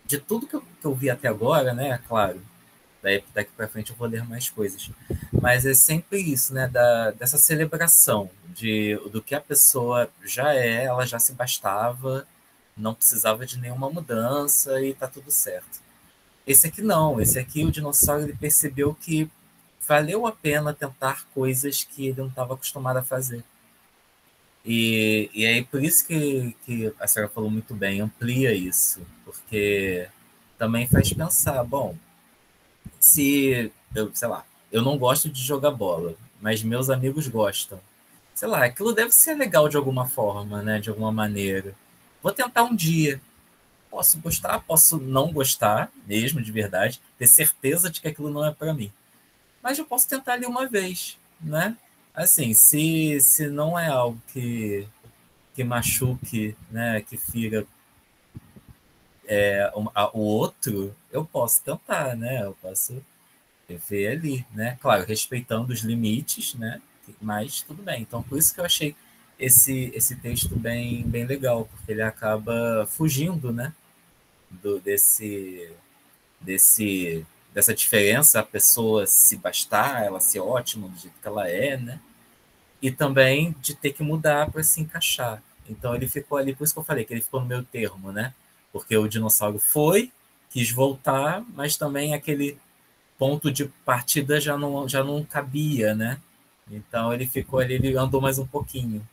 [SPEAKER 6] de tudo que eu vi até agora, né, claro, daqui para frente eu vou ler mais coisas, mas é sempre isso, né, dessa celebração do que a pessoa já ela já se bastava, não precisava de nenhuma mudança e tá tudo certo. Esse aqui não, esse aqui o dinossauro ele percebeu que valeu a pena tentar coisas que ele não estava acostumado a fazer. E aí por isso que a senhora falou muito bem, amplia isso, porque também faz pensar, bom, se sei lá, eu não gosto de jogar bola, mas meus amigos gostam. Sei lá, aquilo deve ser legal de alguma forma, né, de alguma maneira. Vou tentar um dia. Posso gostar, posso não gostar, mesmo de verdade, ter certeza de que aquilo não é para mim. Mas eu posso tentar ali uma vez, né? Assim, se não é algo que machuque, né, que fira o outro, eu posso tentar, né? Eu posso ver ali, né? Claro, respeitando os limites, né? Mas tudo bem. Então, por isso que eu achei esse texto bem legal, porque ele acaba fugindo, né? Dessa diferença, a pessoa se bastar, ela ser ótima do jeito que ela é, né? E também de ter que mudar para se encaixar. Então ele ficou ali, por isso que eu falei que ele ficou no meio termo, né? Porque o dinossauro quis voltar, mas também aquele ponto de partida já não cabia, né? Então ele ficou ali, ele andou mais um pouquinho.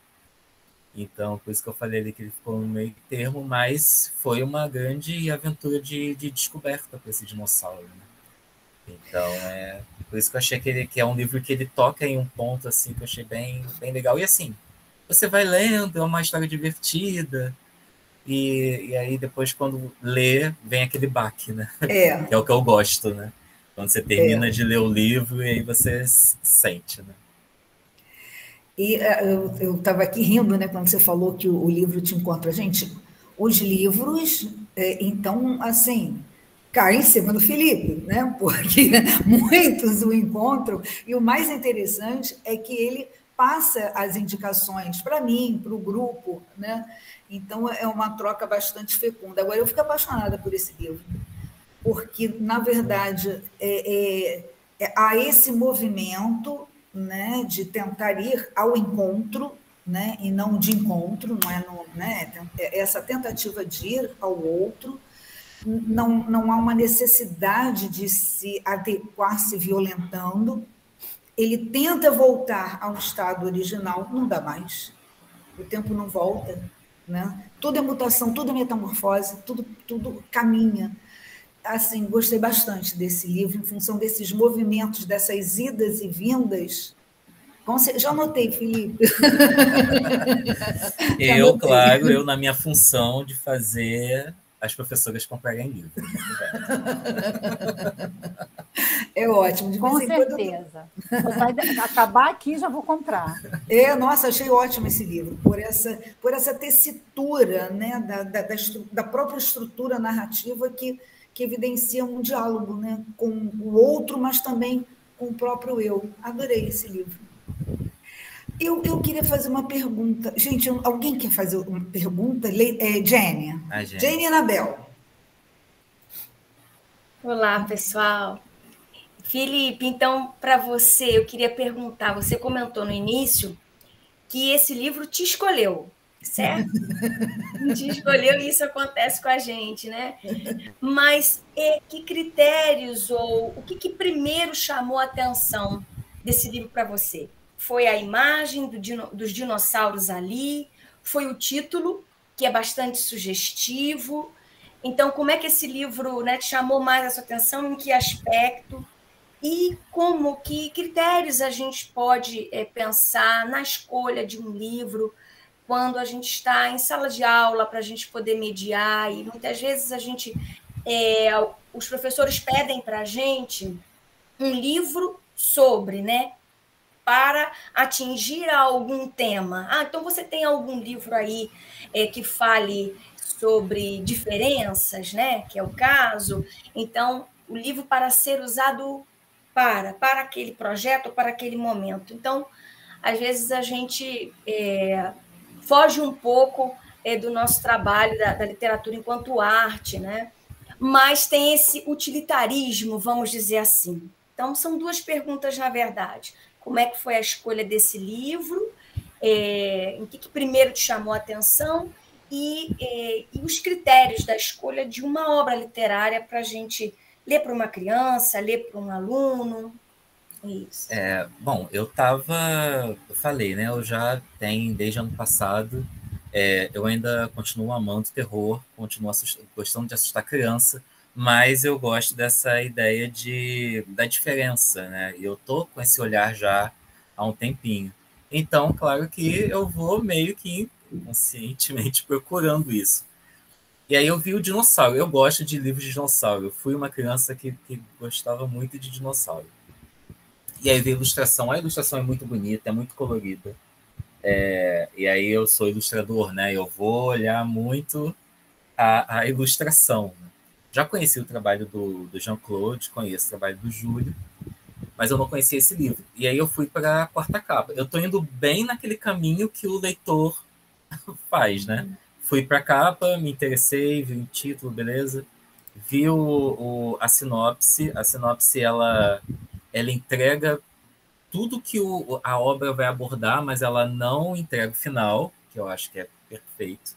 [SPEAKER 6] Então, por isso que eu falei ali que ele ficou no meio termo, mas foi uma grande aventura de descoberta para esse dinossauro, né? Então, por isso que eu achei que é um livro que ele toca em um ponto assim que eu achei bem, bem legal. E assim, você vai lendo, é uma história divertida, e aí depois quando lê, vem aquele baque, né? Que é o que eu gosto, né? Quando você termina de ler o livro e aí você sente, né?
[SPEAKER 1] E eu estava aqui rindo, né, quando você falou que o livro te encontra. Gente, os livros, então, assim, caem em cima do Felipe, né? Porque muitos o encontram, e o mais interessante é que ele passa as indicações para mim, para o grupo, né? Então, é uma troca bastante fecunda. Agora, eu fico apaixonada por esse livro, porque, na verdade, há esse movimento, né, de tentar ir ao encontro, né, e não de encontro, não é, né, essa tentativa de ir ao outro, não há uma necessidade de se adequar se violentando, ele tenta voltar ao estado original, não dá mais, o tempo não volta, né? Tudo é mutação, tudo é metamorfose, tudo caminha. Assim, gostei bastante desse livro, em função desses movimentos, dessas idas e vindas. Já anotei, Felipe.
[SPEAKER 6] Claro, eu na minha função de fazer as professoras comprarem livro.
[SPEAKER 1] É ótimo.
[SPEAKER 2] Com certeza. Vai acabar aqui, já vou comprar.
[SPEAKER 1] Nossa, achei ótimo esse livro, por essa tessitura, né, da própria estrutura narrativa que evidencia um diálogo, né, com o outro, mas também com o próprio eu. Adorei esse livro. Eu queria fazer uma pergunta. Gente, alguém quer fazer uma pergunta? Jenny. Jenny Anabel.
[SPEAKER 9] Olá, pessoal. Felipe, então, para você, eu queria perguntar, você comentou no início que esse livro te escolheu, certo? Te escolheu e isso acontece com a gente, né? Mas que critérios ou o que primeiro chamou a atenção desse livro para você? Foi a imagem dos dinossauros ali? Foi o título, que é bastante sugestivo? Então, como é que esse livro, né, te chamou mais a sua atenção? Em que aspecto? E que critérios a gente pode pensar na escolha de um livro quando a gente está em sala de aula para a gente poder mediar? E muitas vezes os professores pedem para a gente um livro sobre, né, para atingir algum tema. Então você tem algum livro aí que fale sobre diferenças, né, que é o caso. Então, o livro para ser usado para aquele projeto, para aquele momento. Então, às vezes a gente foge um pouco do nosso trabalho da literatura enquanto arte, né? Mas tem esse utilitarismo, vamos dizer assim. Então, são duas perguntas, na verdade. Como é que foi a escolha desse livro? Em que primeiro te chamou a atenção? E os critérios da escolha de uma obra literária para a gente ler para uma criança, ler para um aluno? Isso.
[SPEAKER 6] Bom, eu falei, né? Eu já tenho, desde ano passado, eu ainda continuo amando terror, continuo gostando de assustar criança, mas eu gosto dessa ideia da diferença, né? E eu tô com esse olhar já há um tempinho. Então, claro que eu vou meio que inconscientemente procurando isso. E aí eu vi o dinossauro. Eu gosto de livros de dinossauro. Eu fui uma criança que gostava muito de dinossauro. E aí veio a ilustração. A ilustração é muito bonita, é muito colorida. E aí eu sou ilustrador, né? Eu vou olhar muito a ilustração. Já conheci o trabalho do Jean-Claude, conheço o trabalho do Júlio, mas eu não conhecia esse livro. E aí eu fui para a quarta capa. Eu estou indo bem naquele caminho que o leitor faz, né? Fui para a capa, me interessei, vi o título, beleza. Vi a sinopse. A sinopse, ela entrega tudo que a obra vai abordar, mas ela não entrega o final, que eu acho que é perfeito.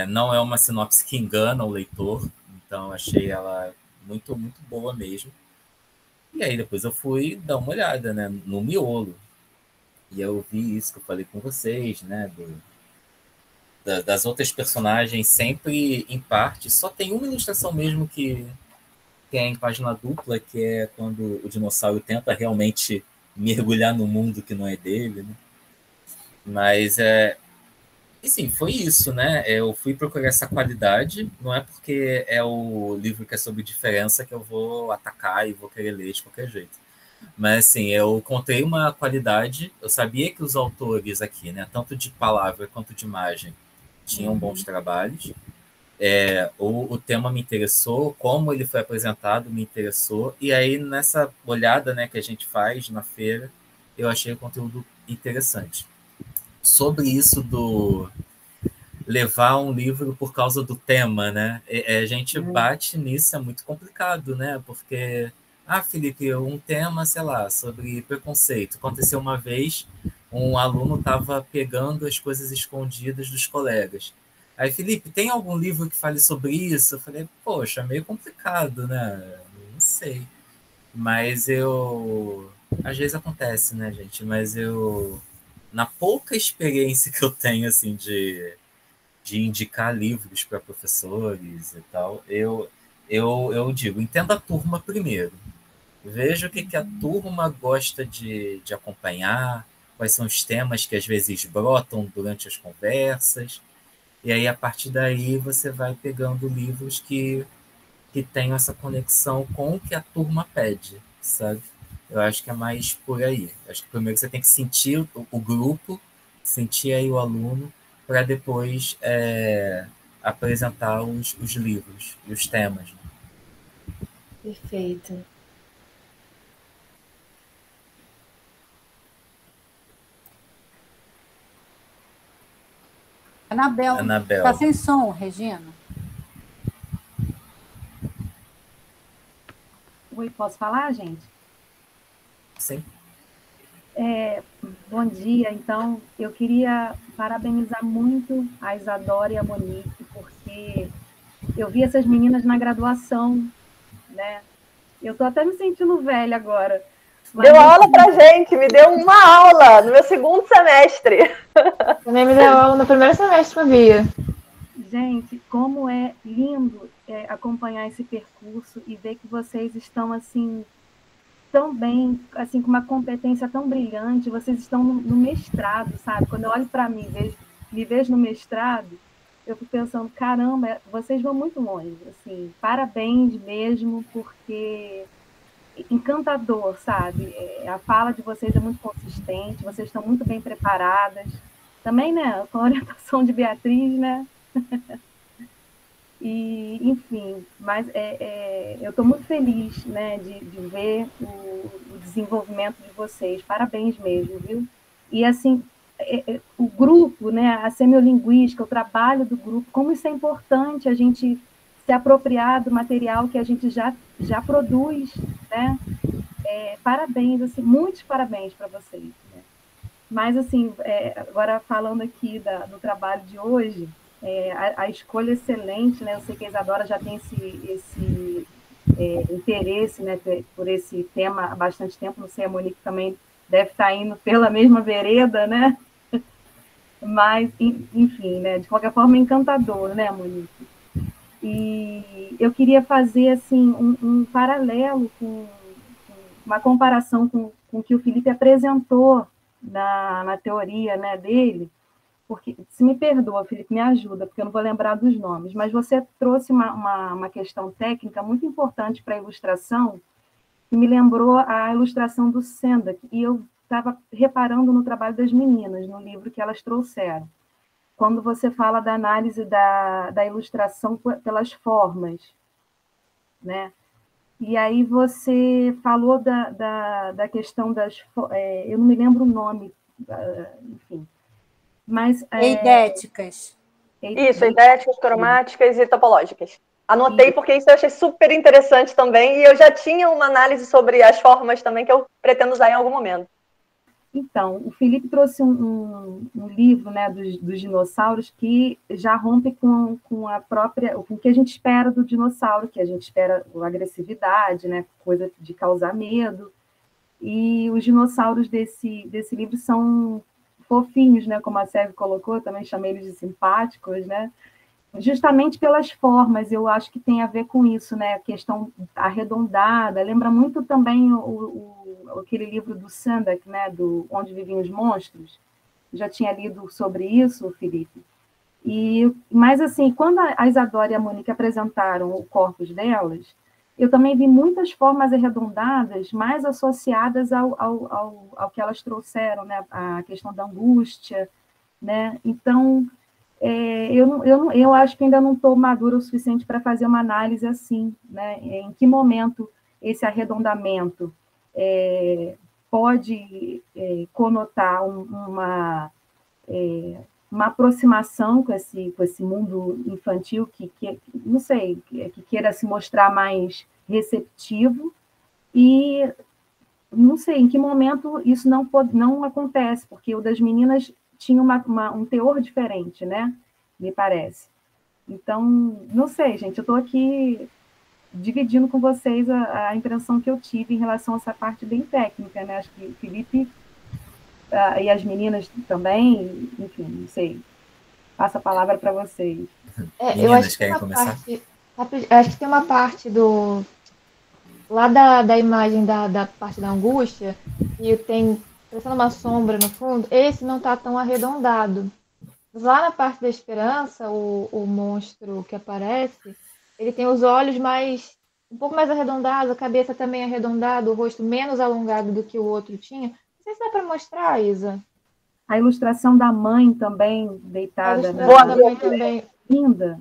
[SPEAKER 6] Não é uma sinopse que engana o leitor, então achei ela muito, muito boa mesmo. E aí depois eu fui dar uma olhada, né, no miolo. E eu vi isso que eu falei com vocês, né, das outras personagens sempre em parte. Só tem uma ilustração mesmo que é em página dupla, que é quando o dinossauro tenta realmente mergulhar no mundo que não é dele, né? Mas e sim, foi isso, né? Eu fui procurar essa qualidade, não é porque é o livro que é sobre diferença que eu vou atacar e vou querer ler de qualquer jeito. Mas, assim, eu encontrei uma qualidade, eu sabia que os autores aqui, né, tanto de palavra quanto de imagem, tinham bons trabalhos. O tema me interessou, como ele foi apresentado me interessou, e aí nessa olhada, né, que a gente faz na feira, eu achei o conteúdo interessante. Sobre isso do levar um livro por causa do tema, né? A gente bate nisso, é muito complicado, né? Porque, Felipe, um tema, sei lá, sobre preconceito. Aconteceu uma vez, um aluno estava pegando as coisas escondidas dos colegas. Aí, Felipe, tem algum livro que fale sobre isso? Eu falei, poxa, meio complicado, né? Não sei. Mas às vezes acontece, né, gente? Mas na pouca experiência que eu tenho, assim, de indicar livros para professores e tal, eu digo, entenda a turma primeiro. Veja o que a turma gosta de acompanhar, quais são os temas que às vezes brotam durante as conversas, e aí a partir daí você vai pegando livros que tenham essa conexão com o que a turma pede, sabe? Eu acho que é mais por aí. Acho que primeiro você tem que sentir o grupo, sentir aí o aluno, para depois apresentar os livros e os temas. Né?
[SPEAKER 9] Perfeito.
[SPEAKER 2] Anabel, tá sem som, Regina.
[SPEAKER 10] Oi, posso falar, gente?
[SPEAKER 6] Sim.
[SPEAKER 10] Bom dia. Então, eu queria parabenizar muito a Isadora e a Monique, porque eu vi essas meninas na graduação, né? Eu estou até me sentindo velha agora.
[SPEAKER 7] Deu aula pra gente, me deu uma aula no meu segundo semestre.
[SPEAKER 8] Também me deu aula no primeiro semestre com a Bia.
[SPEAKER 10] Gente, como é lindo acompanhar esse percurso e ver que vocês estão assim tão bem, assim com uma competência tão brilhante. Vocês estão no mestrado, sabe? Quando eu olho para mim, me vejo no mestrado, eu fico pensando, caramba, vocês vão muito longe. Assim, parabéns mesmo, porque encantador, sabe? A fala de vocês é muito consistente, vocês estão muito bem preparadas. Também, né, com a orientação de Beatriz, né? E, enfim, mas eu estou muito feliz, né, de ver o desenvolvimento de vocês. Parabéns mesmo, viu? E, assim, o grupo, né, a semiolinguística, o trabalho do grupo, como isso é importante a gente se apropriar do material que a gente já produz, né? Parabéns, assim, muitos parabéns para vocês. Né? Mas, assim, agora falando aqui do trabalho de hoje, a escolha excelente, né? Eu sei que a Isadora já tem esse interesse, né, por esse tema há bastante tempo, não sei, a Monique também deve estar indo pela mesma vereda, né? Mas, enfim, né, de qualquer forma, encantador, né, Monique? E eu queria fazer, assim, um paralelo uma comparação com o que o Felipe apresentou na teoria, né, dele, porque, se me perdoa, Felipe, me ajuda, porque eu não vou lembrar dos nomes, mas você trouxe uma questão técnica muito importante para a ilustração, que me lembrou a ilustração do Sendak, e eu estava reparando no trabalho das meninas, no livro que elas trouxeram, quando você fala da análise da ilustração pelas formas, né? E aí você falou da questão das... eu não me lembro o nome, enfim. Mas,
[SPEAKER 2] eidéticas.
[SPEAKER 7] Isso, eidéticas, cromáticas e topológicas. Anotei porque isso eu achei super interessante também, e eu já tinha uma análise sobre as formas também que eu pretendo usar em algum momento.
[SPEAKER 10] Então, o Felipe trouxe um livro, né, dos dinossauros que já rompe com a própria, com o que a gente espera do dinossauro, que a gente espera a agressividade, né, coisa de causar medo. E os dinossauros desse livro são fofinhos, né? Como a Sérgio colocou, também chamei eles de simpáticos, né? Justamente pelas formas, eu acho que tem a ver com isso, né? A questão arredondada, lembra muito também aquele livro do Sandek, né? Do Onde Viviam os Monstros. Já tinha lido sobre isso, Felipe. Mas, assim, quando a Isadora e a Mônica apresentaram o corpus delas, eu também vi muitas formas arredondadas, mais associadas ao que elas trouxeram, né? A questão da angústia, né? Então, eu acho que ainda não estou madura o suficiente para fazer uma análise assim, né? Em que momento esse arredondamento pode conotar uma aproximação com esse mundo infantil que não sei, que queira se mostrar mais receptivo, e não sei em que momento isso não acontece, porque o das meninas tinha um teor diferente, né? Me parece. Então, não sei, gente, eu estou aqui dividindo com vocês a impressão que eu tive em relação a essa parte bem técnica, né? Acho que o Felipe e as meninas também, enfim, não sei. Passo a palavra para vocês.
[SPEAKER 6] Eu acho que querem começar?
[SPEAKER 8] Acho que tem uma parte lá da imagem da parte da angústia, e tem parecendo uma sombra no fundo, esse não está tão arredondado. Mas lá na parte da esperança, o monstro que aparece, ele tem os olhos um pouco mais arredondados, a cabeça também arredondada, o rosto menos alongado do que o outro tinha. Não sei se dá para mostrar, Isa.
[SPEAKER 10] A ilustração da mãe também, deitada.
[SPEAKER 8] A ilustração da mãe também.
[SPEAKER 10] Linda.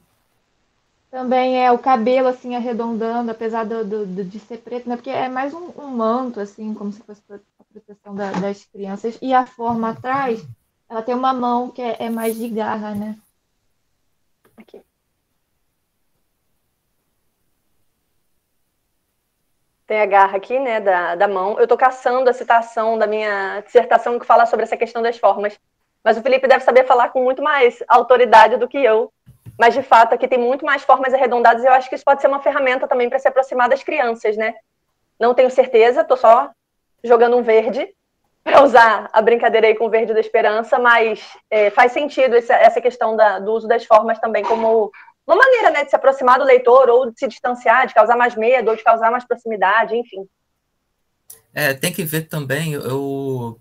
[SPEAKER 8] Também o cabelo, assim, arredondando, apesar de ser preto, né? Porque é mais um manto, assim, como se fosse a proteção das crianças. E a forma atrás, ela tem uma mão que é mais de garra, né?
[SPEAKER 7] Aqui. Tem a garra aqui, né, da mão. Eu estou caçando a citação da minha dissertação que fala sobre essa questão das formas. Mas o Felipe deve saber falar com muito mais autoridade do que eu. Mas, de fato, aqui tem muito mais formas arredondadas e eu acho que isso pode ser uma ferramenta também para se aproximar das crianças, né? Não tenho certeza, estou só jogando um verde para usar a brincadeira aí com o verde da esperança, mas faz sentido essa questão do uso das formas também como uma maneira, né, de se aproximar do leitor ou de se distanciar, de causar mais medo ou de causar mais proximidade, enfim.
[SPEAKER 6] Tem que ver também, eu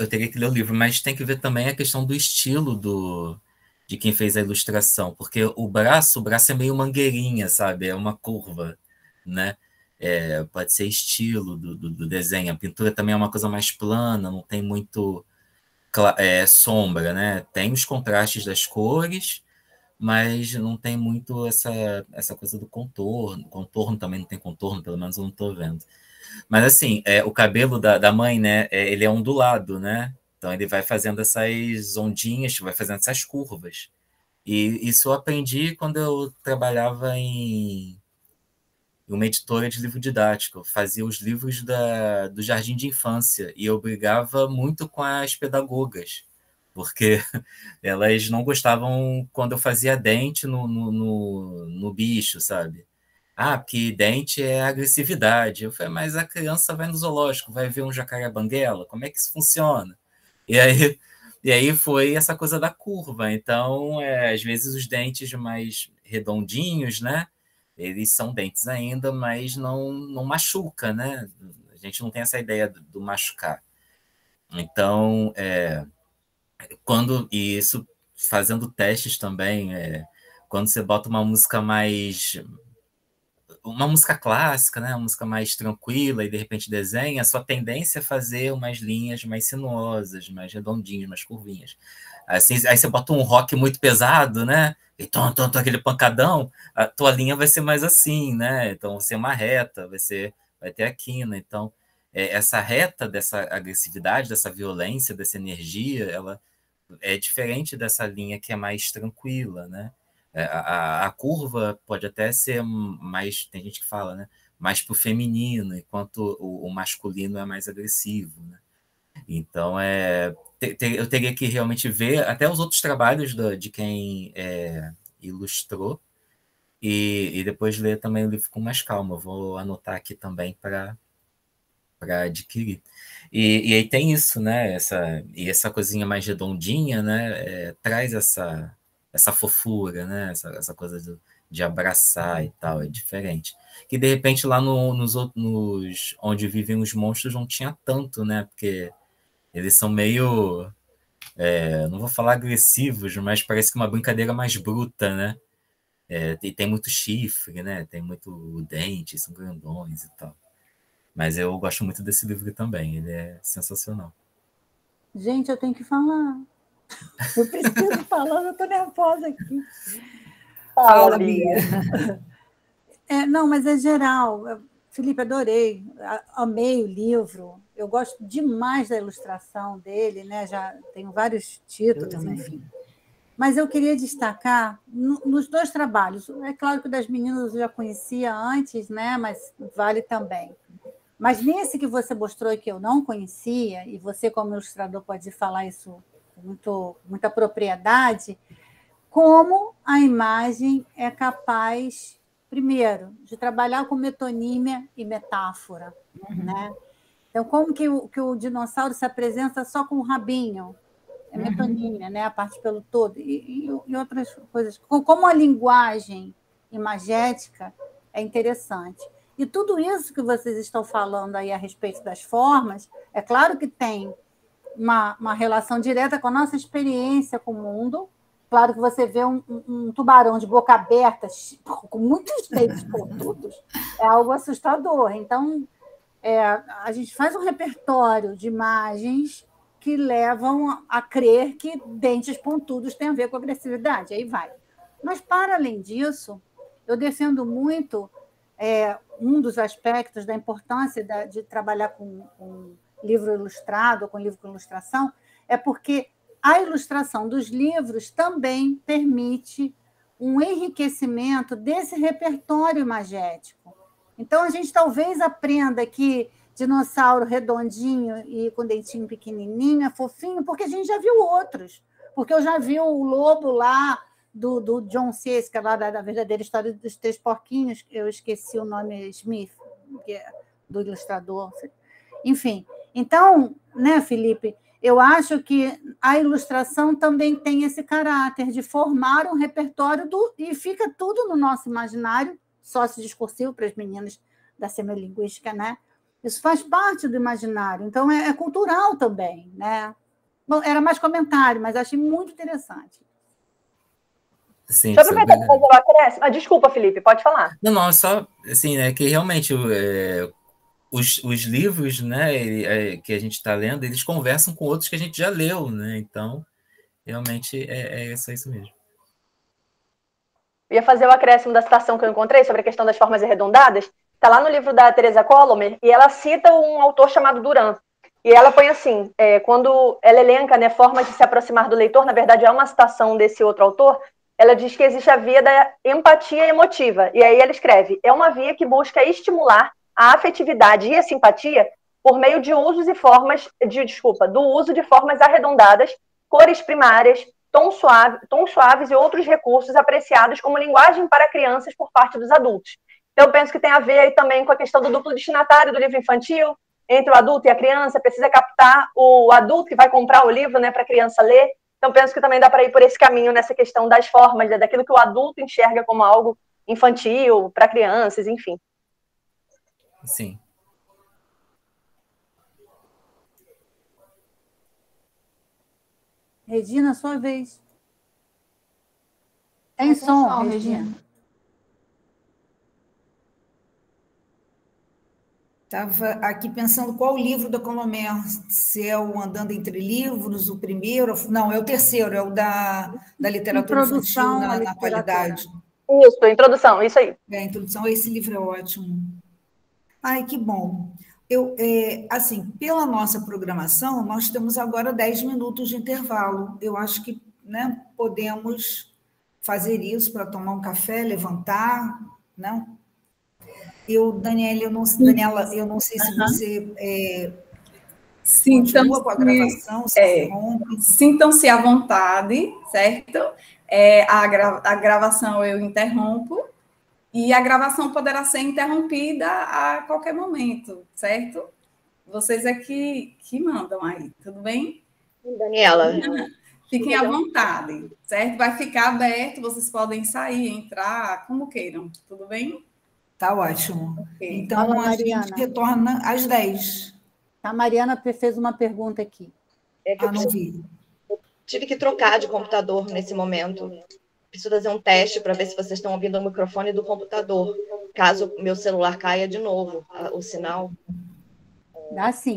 [SPEAKER 6] teria que ler o livro, mas tem que ver também a questão do estilo de quem fez a ilustração, porque o braço é meio mangueirinha, sabe? É uma curva, né? Pode ser estilo do desenho. A pintura também é uma coisa mais plana, não tem muito sombra, né? Tem os contrastes das cores, mas não tem muito essa coisa do contorno. Contorno também não tem contorno, pelo menos eu não estou vendo. Mas assim, o cabelo da mãe, né? Ele é ondulado, né? Então ele vai fazendo essas ondinhas, vai fazendo essas curvas. E isso eu aprendi quando eu trabalhava em uma editora de livro didático. Eu fazia os livros do jardim de infância e eu brigava muito com as pedagogas, porque elas não gostavam quando eu fazia dente no bicho, sabe? Porque dente é agressividade. Eu falei, mas a criança vai no zoológico, vai ver um jacaré-banguela? Como é que isso funciona? E aí foi essa coisa da curva. Então, às vezes os dentes mais redondinhos, né? Eles são dentes ainda, mas não machuca, né? A gente não tem essa ideia do machucar. Então, e isso fazendo testes também, quando você bota uma música clássica, né, uma música mais tranquila e de repente desenha, a sua tendência é fazer umas linhas mais sinuosas, mais redondinhas, mais curvinhas. Assim, aí você bota um rock muito pesado, né, e aquele pancadão, a tua linha vai ser mais assim, né, então vai ser uma reta, vai ter a quina, então essa reta dessa agressividade, dessa violência, dessa energia, ela é diferente dessa linha que é mais tranquila, né? A curva pode até ser mais, tem gente que fala, né? Mais para o feminino, enquanto o masculino é mais agressivo, né? Então, eu teria que realmente ver até os outros trabalhos de quem ilustrou e depois ler também o livro com mais calma. Eu vou anotar aqui também para adquirir. E aí tem isso, né? Essa coisinha mais redondinha, né? Traz essa fofura, né? Essa coisa de abraçar e tal, é diferente. Que de repente lá nos onde vivem os monstros não tinha tanto, né? Porque eles são meio, não vou falar agressivos, mas parece que uma brincadeira mais bruta, né? Tem muito chifre, né? Tem muito dente, são grandões e tal. Mas eu gosto muito desse livro também, ele é sensacional.
[SPEAKER 2] Gente, eu tenho que falar. Eu preciso falar, eu estou nervosa aqui.
[SPEAKER 7] Fala, Bia.
[SPEAKER 2] Não, mas é geral. Felipe, adorei, amei o livro. Eu gosto demais da ilustração dele, né? Já tenho vários títulos, enfim. Mas eu queria destacar nos dois trabalhos. É claro que o das meninas eu já conhecia antes, né? Mas vale também. Mas nesse que você mostrou e que eu não conhecia, e você, como ilustrador, pode falar isso com muita propriedade, como a imagem é capaz, primeiro, de trabalhar com metonímia e metáfora. Né? Então, como que o dinossauro se apresenta só com o rabinho? É metonímia, né? A parte pelo todo. E outras coisas. Como a linguagem imagética é interessante. E tudo isso que vocês estão falando aí a respeito das formas, é claro que tem uma relação direta com a nossa experiência com o mundo. Claro que você vê um tubarão de boca aberta, com muitos dentes pontudos, é algo assustador. Então, a gente faz um repertório de imagens que levam a crer que dentes pontudos têm a ver com agressividade. Aí vai. Mas, para além disso, eu defendo muito um dos aspectos da importância de trabalhar com livro ilustrado, ou com livro com ilustração, é porque a ilustração dos livros também permite um enriquecimento desse repertório imagético. Então, a gente talvez aprenda que dinossauro redondinho e com dentinho pequenininho é fofinho, porque a gente já viu outros. Porque eu já vi o lobo lá, do John Seska, lá da verdadeira história dos três porquinhos, eu esqueci o nome, Smith, do ilustrador. Enfim, então, né, Felipe, eu acho que a ilustração também tem esse caráter de formar um repertório e fica tudo no nosso imaginário, sociodiscursivo para as meninas da semiolinguística, né? Isso faz parte do imaginário, então é cultural também, né? Bom, era mais comentário, mas achei muito interessante.
[SPEAKER 6] Sim,
[SPEAKER 7] deixa eu aproveitar para fazer o acréscimo. Desculpa, Felipe, pode falar.
[SPEAKER 6] Não, só assim, né, que realmente os livros, né, que a gente está lendo, eles conversam com outros que a gente já leu, né? Então, realmente é isso mesmo.
[SPEAKER 7] Eu ia fazer o acréscimo da citação que eu encontrei sobre a questão das formas arredondadas. Está lá no livro da Teresa Colomer, e ela cita um autor chamado Duran. E ela põe assim, quando ela elenca, né, formas de se aproximar do leitor, na verdade é uma citação desse outro autor, ela diz que existe a via da empatia emotiva. E aí ela escreve, é uma via que busca estimular a afetividade e a simpatia por meio de usos e formas, do uso de formas arredondadas, cores primárias, tons suaves e outros recursos apreciados como linguagem para crianças por parte dos adultos. Então, eu penso que tem a ver aí também com a questão do duplo destinatário do livro infantil, entre o adulto e a criança, precisa captar o adulto que vai comprar o livro, né, para a criança ler. Então, penso que também dá para ir por esse caminho nessa questão das formas, né, daquilo que o adulto enxerga como algo infantil, para crianças, enfim.
[SPEAKER 6] Sim.
[SPEAKER 2] Regina, sua vez. Tem som, Regina.
[SPEAKER 1] Estava aqui pensando qual livro da Colomer, se é o Andando Entre Livros, o primeiro, não, é o terceiro, é o da literatura infantil na atualidade.
[SPEAKER 7] Isso, introdução, isso aí.
[SPEAKER 1] A introdução, esse livro é ótimo. Ai, que bom. Assim, pela nossa programação, nós temos agora 10 minutos de intervalo. Eu acho que, né, podemos fazer isso para tomar um café, levantar, né? Daniela, eu não sei se você continua com a gravação, se rompe.
[SPEAKER 4] Sintam-se à vontade, certo? A gravação eu interrompo e a gravação poderá ser interrompida a qualquer momento, certo? Vocês é que mandam aí, tudo bem?
[SPEAKER 7] Daniela.
[SPEAKER 4] Fiquem à vontade, certo? Vai ficar aberto, vocês podem sair, entrar, como queiram, tudo bem?
[SPEAKER 1] Tá ótimo.
[SPEAKER 4] Ok.
[SPEAKER 1] Então,
[SPEAKER 2] Fala,
[SPEAKER 1] a gente
[SPEAKER 2] Mariana.
[SPEAKER 1] retorna às 10.
[SPEAKER 2] A Mariana fez uma pergunta aqui.
[SPEAKER 7] É que eu
[SPEAKER 1] Não vi.
[SPEAKER 7] tive que trocar de computador nesse momento. Preciso fazer um teste para ver se vocês estão ouvindo o microfone do computador, caso meu celular caia de novo, o sinal.
[SPEAKER 2] Dá sim.